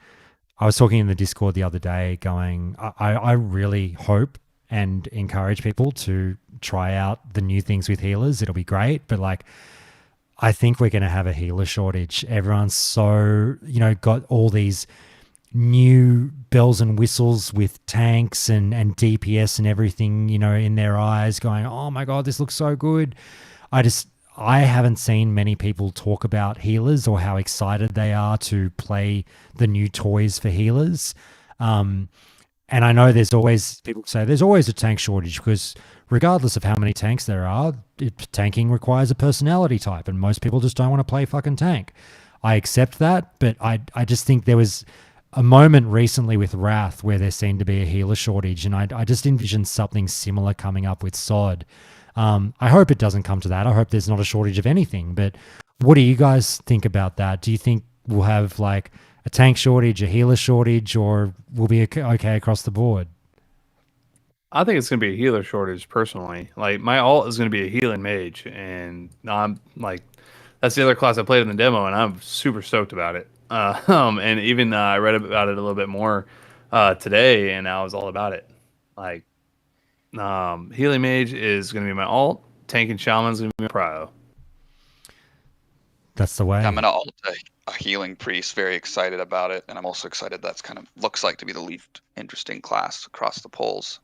Speaker 1: I was talking in the Discord the other day going, I really hope and encourage people to try out the new things with healers. It'll be great. But like, I think we're going to have a healer shortage. Everyone's so, got all these new bells and whistles with tanks and DPS and everything, in their eyes going, oh my God, this looks so good. I haven't seen many people talk about healers or how excited they are to play the new toys for healers. And I know people say there's always a tank shortage because regardless of how many tanks there are, tanking requires a personality type and most people just don't want to play fucking tank. I accept that, but I just think there was a moment recently with Wrath where there seemed to be a healer shortage, and I just envisioned something similar coming up with SOD. I hope it doesn't come to that. I hope there's not a shortage of anything, but what do you guys think about that? Do you think we'll have like a tank shortage, a healer shortage, or will be okay across the board?
Speaker 6: I think it's going to be a healer shortage personally. Like, my alt is going to be a healing mage, and I'm like, that's the other class I played in the demo, and I'm super stoked about it. And even I read about it a little bit more today, and I was all about it. Like, healing mage is going to be my alt. Tank and shaman is going to be my prio.
Speaker 1: That's the way.
Speaker 7: I'm going to alt a healing priest. Very excited about it, and I'm also excited that's kind of looks like to be the least interesting class across the polls.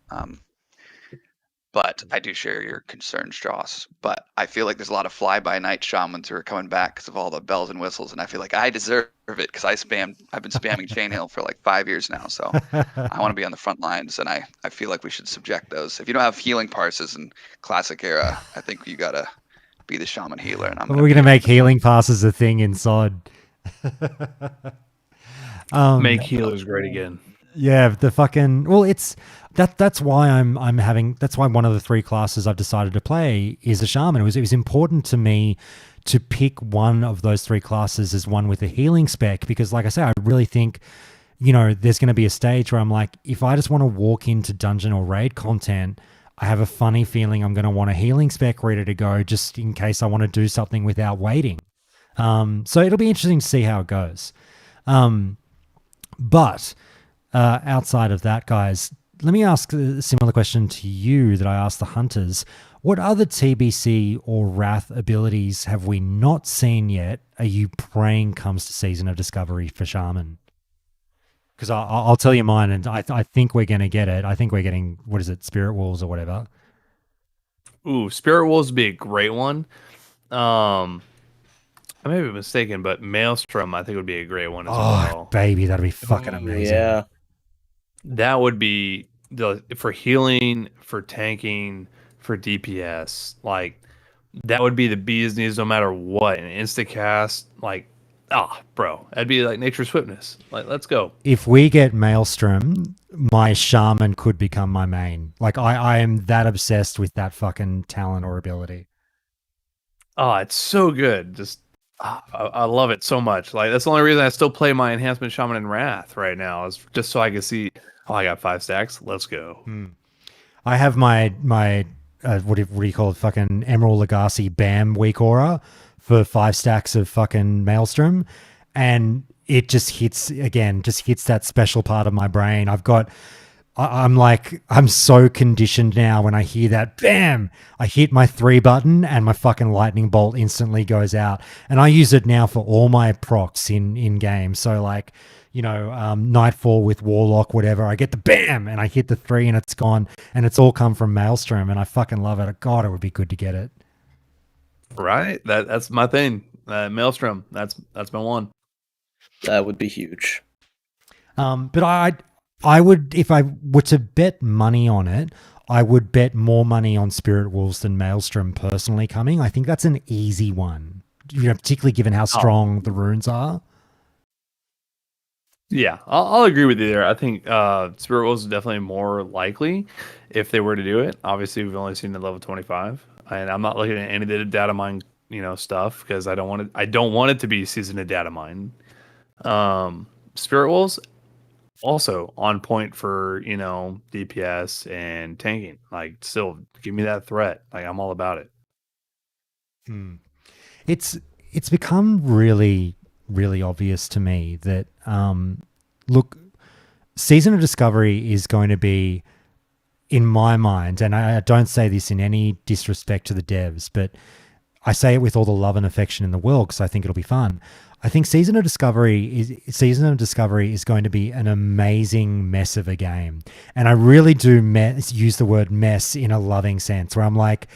Speaker 7: But I do share your concerns, Joss. But I feel like there's a lot of fly-by-night shamans who are coming back because of all the bells and whistles, and I feel like I deserve it because I've been spamming Chainhill for like 5 years now, so I want to be on the front lines, and I feel like we should subject those. If you don't have healing passes in classic era, I think you gotta be the shaman healer. And
Speaker 1: we're gonna make healing passes a thing in SOD.
Speaker 6: Make healers great again.
Speaker 1: Yeah, the fucking that's why that's why one of the three classes I've decided to play is a shaman. It was important to me to pick one of those three classes as one with a healing spec because, like I say, I really think there's going to be a stage where I'm like, if I just want to walk into dungeon or raid content, I have a funny feeling I'm going to want a healing spec ready to go just in case I want to do something without waiting. So it'll be interesting to see how it goes. But outside of that, guys, let me ask a similar question to you that I asked the hunters. What other TBC or Wrath abilities have we not seen yet are you praying comes to Season of Discovery for Shaman? Because I'll tell you mine, and I think we're going to get it. I think we're getting, what is it, Spirit Wolves or whatever.
Speaker 6: Ooh, Spirit Wolves would be a great one. I may be mistaken, but Maelstrom I think would be a great one as well.
Speaker 1: Baby, that'd be fucking
Speaker 5: Oh,
Speaker 1: amazing.
Speaker 5: yeah.
Speaker 6: That would be for healing, for tanking, for DPS. Like that would be the bee's knees no matter what. An instacast, like, bro, that'd be like nature's swiftness. Like, let's go.
Speaker 1: If we get Maelstrom, my Shaman could become my main. Like, I am that obsessed with that fucking talent or ability.
Speaker 6: Oh, it's so good. Just I love it so much. Like that's the only reason I still play my Enhancement Shaman and Wrath right now is just so I can see. Oh, I got 5 stacks. Let's go.
Speaker 1: I have my what do you call it? Fucking Emerald Legacy BAM weak aura for 5 stacks of fucking Maelstrom, and it just hits that special part of my brain. I'm so conditioned now when I hear that BAM, I hit my 3 button and my fucking lightning bolt instantly goes out. And I use it now for all my procs in game. So like, Nightfall with Warlock, whatever, I get the BAM and I hit the 3 and it's gone, and it's all come from Maelstrom, and I fucking love it. God, it would be good to get it.
Speaker 6: Right? That's my thing. Maelstrom. That's my one.
Speaker 5: That would be huge.
Speaker 1: But I would, if I were to bet money on it, I would bet more money on Spirit Wolves than Maelstrom personally coming. I think that's an easy one, particularly given how strong the runes are.
Speaker 6: Yeah, I'll agree with you there. I think Spirit Wolves is definitely more likely if they were to do it. Obviously, we've only seen it level 25, and I'm not looking at any of the data mine, stuff because I don't want it to be season of data mine. Spirit Wolves also on point for DPS and tanking. Like, still give me that threat. Like, I'm all about it.
Speaker 1: It's become really, really obvious to me that look, Season of Discovery is going to be, in my mind, and I don't say this in any disrespect to the devs, but I say it with all the love and affection in the world because I think it'll be fun. I think Season of Discovery is going to be an amazing mess of a game. And I really do use the word mess in a loving sense, where I'm like,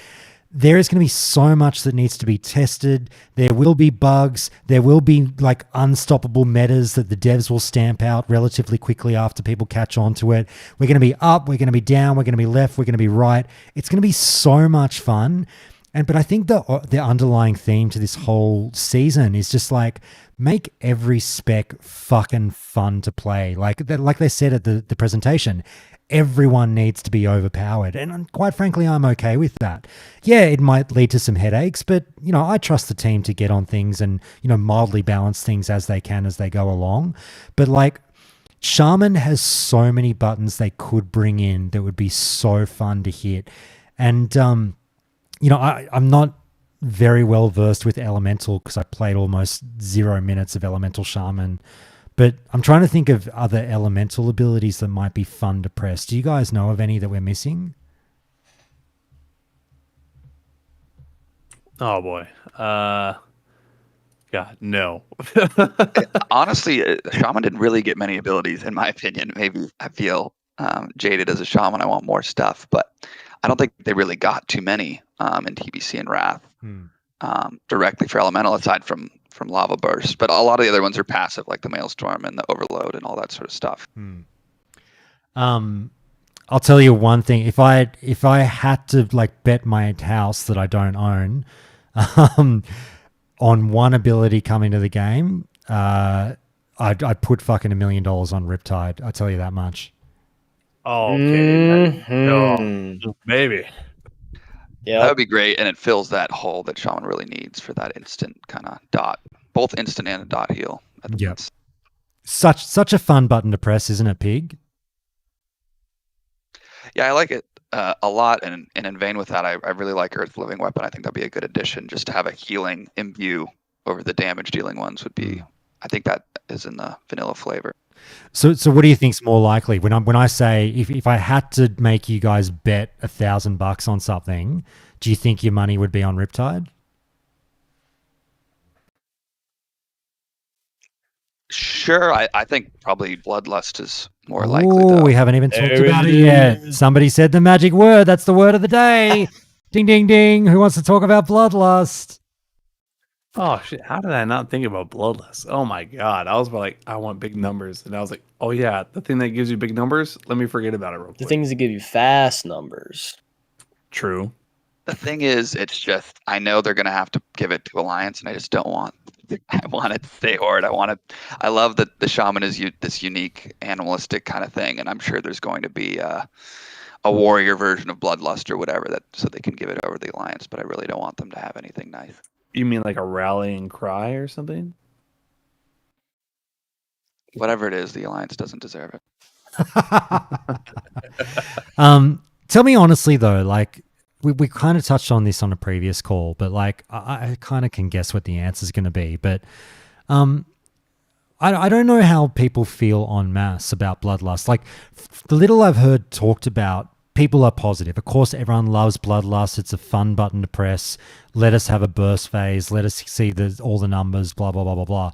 Speaker 1: there is going to be so much that needs to be tested. There will be bugs. There will be like unstoppable metas that the devs will stamp out relatively quickly after people catch on to it. We're going to be up. We're going to be down. We're going to be left. We're going to be right. It's going to be so much fun. But I think the underlying theme to this whole season is just like, make every spec fucking fun to play. Like they said at the presentation, everyone needs to be overpowered. And quite frankly, I'm okay with that. Yeah, it might lead to some headaches, but I trust the team to get on things and, mildly balance things as they can as they go along. But like, Shaman has so many buttons they could bring in that would be so fun to hit. And I'm not very well versed with Elemental because I played almost 0 minutes of Elemental Shaman, but I'm trying to think of other Elemental abilities that might be fun to press. Do you guys know of any that we're missing?
Speaker 6: Oh boy. God, no.
Speaker 7: Honestly, Shaman didn't really get many abilities, in my opinion. Maybe I feel jaded as a Shaman. I want more stuff, but I don't think they really got too many in TBC and Wrath directly for Elemental, aside from Lava Burst. But a lot of the other ones are passive, like the Maelstrom and the Overload and all that sort of stuff.
Speaker 1: I'll tell you one thing. If I had to like bet my house that I don't own on one ability coming to the game, I'd put fucking $1 million on Riptide. I'll tell you that much.
Speaker 6: Oh, okay. No, maybe.
Speaker 5: Yeah,
Speaker 7: That would be great, and it fills that hole that Shaman really needs for that instant kind of dot, both instant and a dot heal.
Speaker 1: Yeah. Such a fun button to press, isn't it, Pig?
Speaker 7: Yeah, I like it a lot, and in vein with that, I really like Earth Living Weapon. I think that'd be a good addition. Just to have a healing imbue over the damage dealing ones would be. I think that is in the vanilla flavor.
Speaker 1: So what do you think's more likely? When I say if I had to make you guys bet $1,000 on something, do you think your money would be on Riptide?
Speaker 7: Sure, I think probably Bloodlust is more likely,
Speaker 1: Oh,
Speaker 7: though.
Speaker 1: we haven't even talked
Speaker 5: There
Speaker 1: about
Speaker 5: it
Speaker 1: it yet.
Speaker 5: is.
Speaker 1: Somebody said the magic word. That's the word of the day. Ding, ding, ding. Who wants to talk about Bloodlust?
Speaker 6: Oh shit! How did I not think about Bloodlust? Oh my god! I was like, I want big numbers, and I was like, oh yeah, the thing that gives you big numbers. Let me forget about it real
Speaker 5: The
Speaker 6: quick.
Speaker 5: things that give you fast numbers.
Speaker 6: True.
Speaker 7: The thing is, it's just I know they're gonna have to give it to Alliance, and I just don't want. I want it to stay Horde. I love that the Shaman is this unique animalistic kind of thing, and I'm sure there's going to be a warrior version of Bloodlust or whatever that so they can give it over the Alliance. But I really don't want them to have anything nice.
Speaker 6: You mean like a rallying cry or something?
Speaker 7: Whatever it is, the Alliance doesn't deserve it.
Speaker 1: Tell me honestly though, like we kind of touched on this on a previous call, but like I kind of can guess what the answer is going to be. But I don't know how people feel en masse about Bloodlust. Like the little I've heard talked about, people are positive. Of course, everyone loves Bloodlust. It's a fun button to press. Let us have a burst phase. Let us see all the numbers. Blah blah blah blah blah.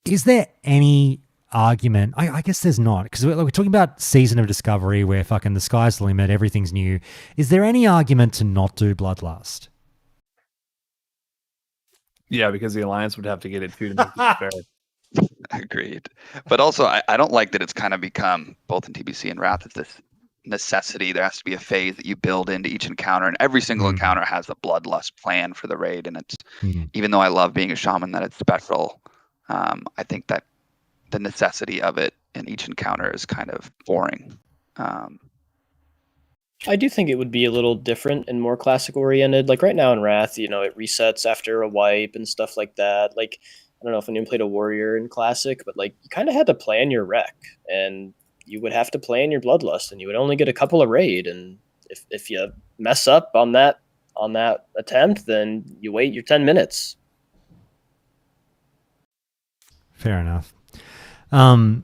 Speaker 1: Is there any argument? I guess there's not, because we're talking about Season of Discovery where fucking the sky's the limit, everything's new. Is there any argument to not do Bloodlust?
Speaker 6: Yeah, because the Alliance would have to get it too to make it fair.
Speaker 7: Agreed. But also, I don't like that it's kind of become, both in TBC and Wrath, it's this necessity. There has to be a phase that you build into each encounter, and every single encounter has a Bloodlust plan for the raid. And it's, even though I love being a shaman, that it's special, I think that the necessity of it in each encounter is kind of boring.
Speaker 5: I do think it would be a little different and more classic oriented. Like right now in Wrath, it resets after a wipe and stuff like that. Like, I don't know if anyone played a warrior in Classic, but like you kind of had to plan your rec, and you would have to plan your Bloodlust, and you would only get a couple of raid. And if you mess up on that attempt, then you wait your 10 minutes.
Speaker 1: Fair enough. All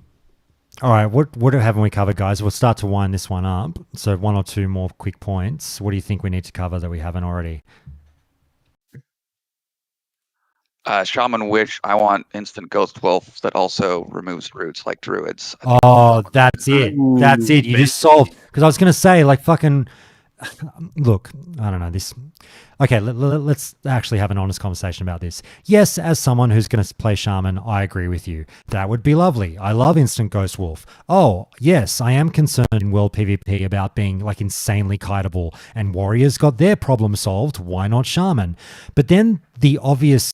Speaker 1: right, what haven't we covered, guys? We'll start to wind this one up. So one or two more quick points. What do you think we need to cover that we haven't already?
Speaker 7: Shaman Witch, I want instant Ghost Wolf that also removes roots like Druids.
Speaker 1: Oh, that's it. That's it. You just solved. Because I was going to say, like, fucking... Look, I don't know. This... Okay, let's actually have an honest conversation about this. Yes, as someone who's going to play Shaman, I agree with you. That would be lovely. I love Instant Ghost Wolf. Oh, yes, I am concerned in World PvP about being like insanely kiteable, and Warriors got their problem solved. Why not Shaman? But then the obvious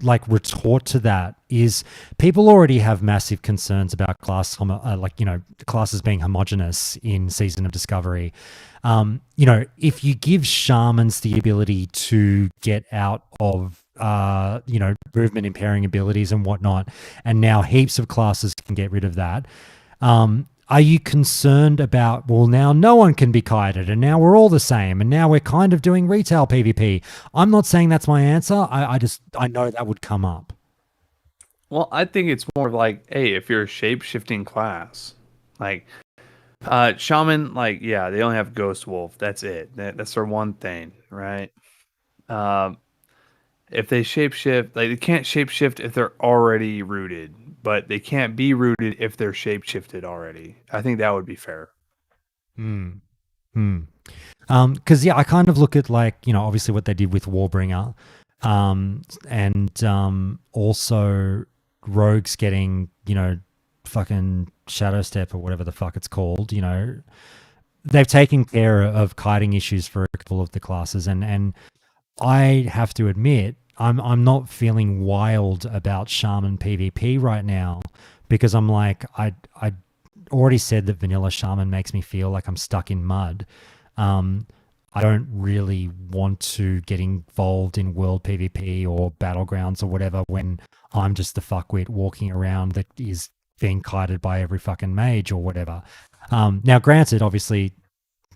Speaker 1: like retort to that is people already have massive concerns about classes being homogenous in Season of Discovery. If you give shamans the ability to get out of movement impairing abilities and whatnot, and now heaps of classes can get rid of that, are you concerned about, well, now no one can be kited, and now we're all the same, and now we're kind of doing retail PvP? I'm not saying that's my answer. I know that would come up.
Speaker 6: Well, I think it's more like, hey, if you're a shape-shifting class, like Shaman, like, yeah, they only have Ghost Wolf. That's it. That's their one thing, right? If they shapeshift, like they can't shapeshift if they're already rooted, but they can't be rooted if they're shapeshifted already. I think that would be fair.
Speaker 1: Because I kind of look at obviously what they did with Warbringer, and also rogues getting fucking Shadow Step or whatever the fuck it's called. They've taken care of kiting issues for a couple of the classes, and I have to admit, I'm not feeling wild about Shaman PvP right now, because I'm like, I already said that vanilla Shaman makes me feel like I'm stuck in mud. I don't really want to get involved in world PvP or battlegrounds or whatever when I'm just the fuckwit walking around that is being kited by every fucking mage or whatever. Now, granted, obviously,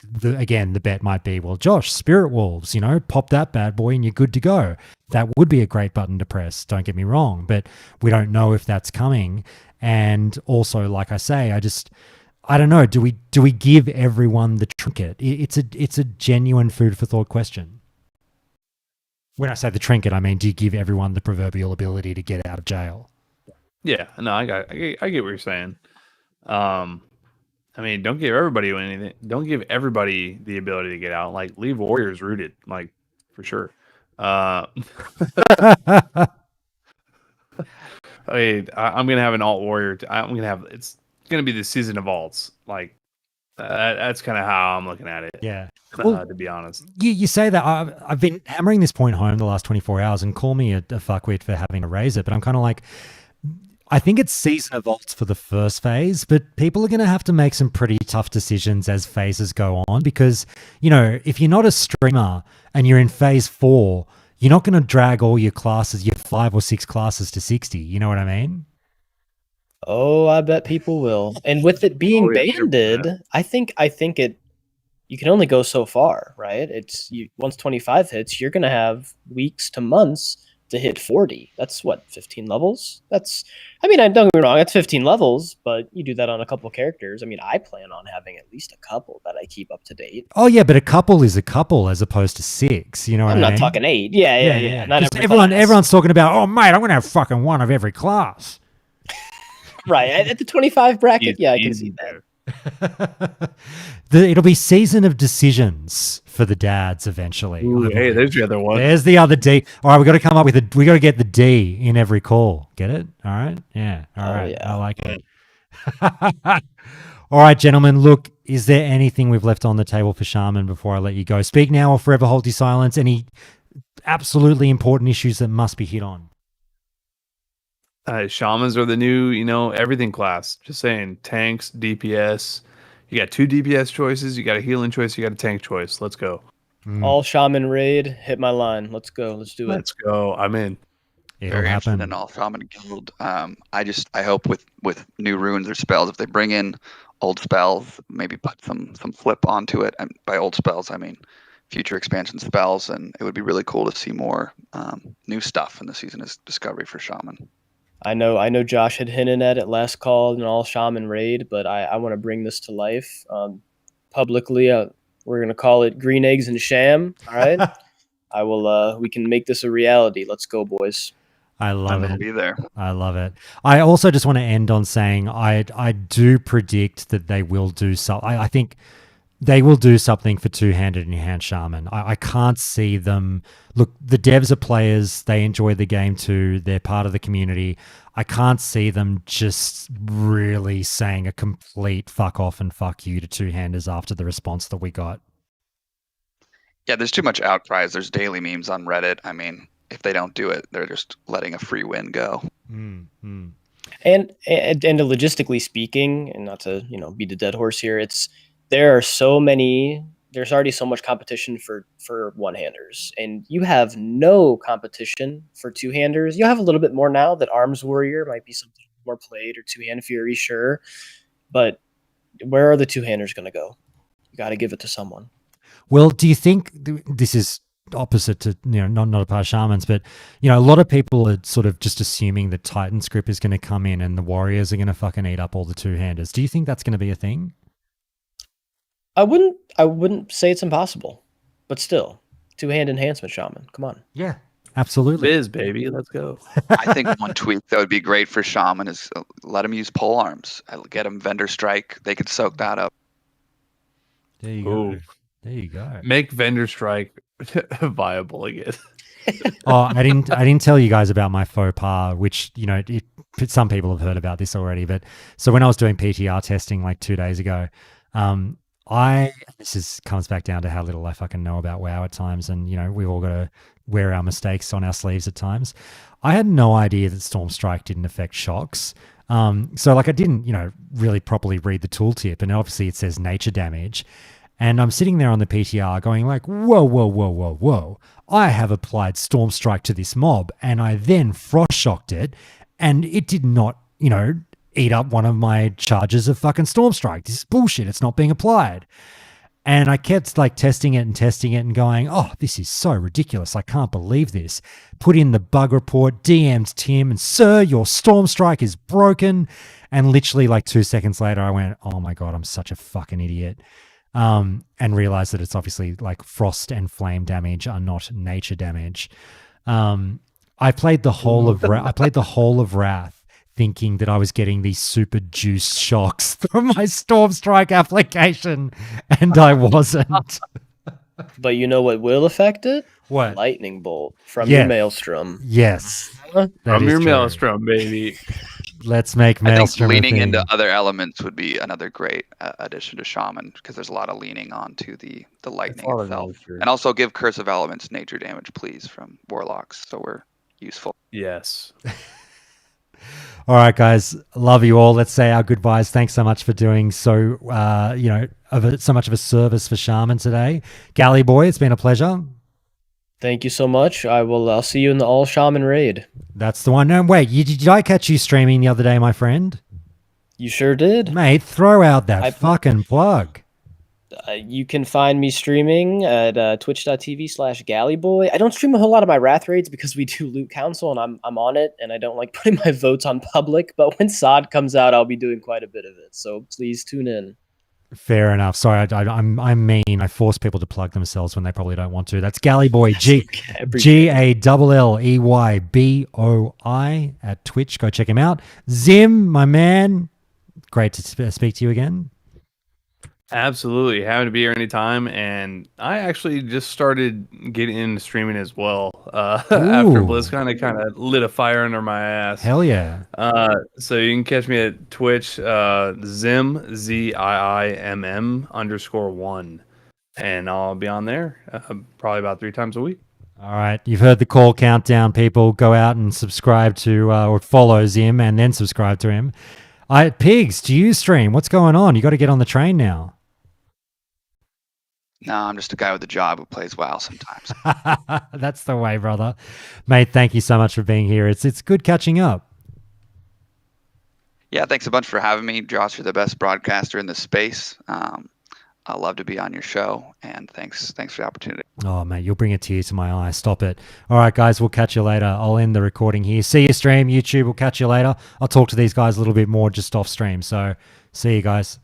Speaker 1: the bet might be, well, Josh, Spirit Wolves, pop that bad boy and you're good to go. That would be a great button to press, don't get me wrong, but we don't know if that's coming. And also, like I say, I don't know, do we give everyone the trinket? It's a genuine food for thought question. When I say the trinket, I mean, do you give everyone the proverbial ability to get out of jail?
Speaker 6: Yeah, no, I get what you're saying. I mean, don't give everybody anything. Don't give everybody the ability to get out. Like, leave warriors rooted, like for sure. I mean, I'm gonna have an alt warrior. I'm gonna have. It's gonna be the season of alts. Like, that's kind of how I'm looking at it.
Speaker 1: Yeah. Well,
Speaker 6: to be honest.
Speaker 1: You say that. I've been hammering this point home the last 24 hours, and call me a fuckwit for having to raise it, but I'm kind of like, I think it's season of alts for the first phase, but people are going to have to make some pretty tough decisions as phases go on because, you know, if you're not a streamer and you're in phase 4, you're not going to drag all your classes, your 5 or 6 classes to 60. You know what I mean?
Speaker 5: Oh, I bet people will. And with it being
Speaker 6: yeah,
Speaker 5: banded, I think it you can only go so far, right? It's once 25 hits, you're going to have weeks to months to hit 40. That's what, 15 levels? I mean, don't get me wrong, that's 15 levels, but you do that on a couple characters. I mean, I plan on having at least a couple that I keep up to date.
Speaker 1: Oh yeah, but a couple is a couple as opposed to 6. You know what I mean?
Speaker 5: I'm not talking 8. Yeah. Not
Speaker 1: Just
Speaker 5: every class.
Speaker 1: everyone's talking about, oh mate, I'm going to have fucking one of every class.
Speaker 5: Right, at the 25 bracket, I can see that.
Speaker 1: It'll be season of decisions for the dads eventually.
Speaker 6: Ooh, hey, there's the other one.
Speaker 1: There's the other D. All right, we got to come up with we got to get the D in every call. Get it? All right. Yeah. All right.
Speaker 5: Yeah.
Speaker 1: I like it. All right, gentlemen. Look, is there anything we've left on the table for Shaman before I let you go? Speak now or forever hold your silence. Any absolutely important issues that must be hit on?
Speaker 6: Shamans are the new, everything class. Just saying, tanks, DPS. You got 2 DPS choices. You got a healing choice. You got a tank choice. Let's go.
Speaker 5: All shaman raid, hit my line. Let's go. Let's do it.
Speaker 6: Let's go. I'm in.
Speaker 1: It'll
Speaker 7: Very
Speaker 1: happen.
Speaker 7: interested in all shaman guild. I hope with new runes or spells, if they bring in old spells, maybe put some flip onto it. And by old spells, I mean future expansion spells, and it would be really cool to see more new stuff in the season of discovery for shaman.
Speaker 5: I know Josh had hinted at it last call in all shaman raid, but I want to bring this to life publicly. We're going to call it Green Eggs and Sham. All right. I will, we can make this a reality. Let's go, boys.
Speaker 1: I love
Speaker 7: I'll
Speaker 1: it.
Speaker 7: be there.
Speaker 1: I love it. I also just want to end on saying I do predict that they will do so. I think they will do something for two-handed enhanced shaman. I can't see them. Look, the devs are players. They enjoy the game too. They're part of the community. I can't see them just really saying a complete fuck off and fuck you to two-handers after the response that we got.
Speaker 7: Yeah, there's too much outcries. There's daily memes on Reddit. I mean, if they don't do it, they're just letting a free win go.
Speaker 5: And logistically speaking, and not to beat a dead horse here, there's already so much competition for one-handers, and you have no competition for two-handers. You have a little bit more now that Arms Warrior might be something more played, or Two-Hand Fury, sure, but where are the two-handers going to go? You got to give it to someone.
Speaker 1: Well, do you think this is opposite to not a part of shamans, but a lot of people are sort of just assuming that Titan script is going to come in and the warriors are going to fucking eat up all the two-handers. Do you think that's going to be a thing?
Speaker 5: I wouldn't say it's impossible, but still, two-hand enhancement shaman. Come on.
Speaker 1: Yeah, absolutely.
Speaker 6: Biz, baby. Let's go.
Speaker 7: I think one tweak that would be great for shaman is let them use pole arms. Get them vendor strike. They could soak that up.
Speaker 1: There you go. There you go.
Speaker 6: Make vendor strike viable again.
Speaker 1: Oh, I didn't tell you guys about my faux pas, which some people have heard about this already. But so when I was doing PTR testing like 2 days ago, this comes back down to how little I fucking know about WoW at times, and we've all got to wear our mistakes on our sleeves at times. I had no idea that Storm Strike didn't affect shocks. So I didn't really properly read the tooltip, and obviously it says nature damage. And I'm sitting there on the PTR going like, whoa. I have applied Storm Strike to this mob, and I then Frost Shocked it, and it did not, eat up one of my charges of fucking Storm Strike. This is bullshit. It's not being applied. And I kept testing it and going, oh, this is so ridiculous. I can't believe this. Put in the bug report, DM'd Tim, and sir, your Storm Strike is broken. And literally 2 seconds later, I went, oh my God, I'm such a fucking idiot. And realized that it's obviously frost and flame damage are not nature damage. I played the whole of Wrath thinking that I was getting these super juice shocks from my Storm Strike application, and I wasn't.
Speaker 5: But you know what will affect it?
Speaker 1: What?
Speaker 5: Lightning bolt from
Speaker 1: Yeah.
Speaker 5: your maelstrom.
Speaker 1: Yes.
Speaker 5: Huh?
Speaker 1: That
Speaker 6: From
Speaker 1: is
Speaker 6: your
Speaker 1: true.
Speaker 6: maelstrom, baby.
Speaker 1: Let's make
Speaker 7: I think
Speaker 1: maelstrom a
Speaker 7: leaning into
Speaker 1: thing.
Speaker 7: other elements would be another great addition to Shaman because there's a lot of leaning onto the lightning
Speaker 6: all
Speaker 7: itself.
Speaker 6: really true.
Speaker 7: And also give Curse of Elements nature damage, please, from Warlocks, so we're useful.
Speaker 6: Yes.
Speaker 1: All right, guys. Love you all. Let's say our goodbyes. Thanks so much for doing so, so much of a service for Shaman today. Galley Boy, it's been a pleasure.
Speaker 5: Thank you so much. I'll see you in the All Shaman raid.
Speaker 1: That's the one. No, wait. Did I catch you streaming the other day, my friend?
Speaker 5: You sure did.
Speaker 1: Mate, throw out that
Speaker 5: I-
Speaker 1: fucking plug.
Speaker 5: You can find me streaming at twitch.tv/galleyboy. I don't stream a whole lot of my Wrath raids because we do loot council and I'm on it and I don't like putting my votes on public. But when SOD comes out, I'll be doing quite a bit of it. So please tune in.
Speaker 1: Fair enough. Sorry, I'm mean. I force people to plug themselves when they probably don't want to. That's Galley Boy, GALLELBOI at Twitch. Go check him out. Zim, my man, great to speak to you again.
Speaker 6: Absolutely. Happy to be here anytime. And I actually just started getting into streaming as well. After
Speaker 1: Ooh.
Speaker 6: BlizzCon, it kind of lit a fire under my ass.
Speaker 1: Hell yeah.
Speaker 6: So you can catch me at Twitch, Zim, ZIIMM_1. And I'll be on there probably about 3 times a week.
Speaker 1: All right. You've heard the call countdown, people. Go out and subscribe to or follow Zim and then subscribe to him. Pigs, do you stream? What's going on? You got to get on the train now.
Speaker 7: No, I'm just a guy with a job who plays WoW sometimes.
Speaker 1: That's the way, brother. Mate, thank you so much for being here. It's good catching up.
Speaker 7: Yeah, thanks a bunch for having me. Josh, you're the best broadcaster in the space. I'd love to be on your show, and thanks for the opportunity.
Speaker 1: Oh, mate, you'll bring a tear to my eye. Stop it. All right, guys, we'll catch you later. I'll end the recording here. See you stream, YouTube. We'll catch you later. I'll talk to these guys a little bit more just off stream. So see you guys.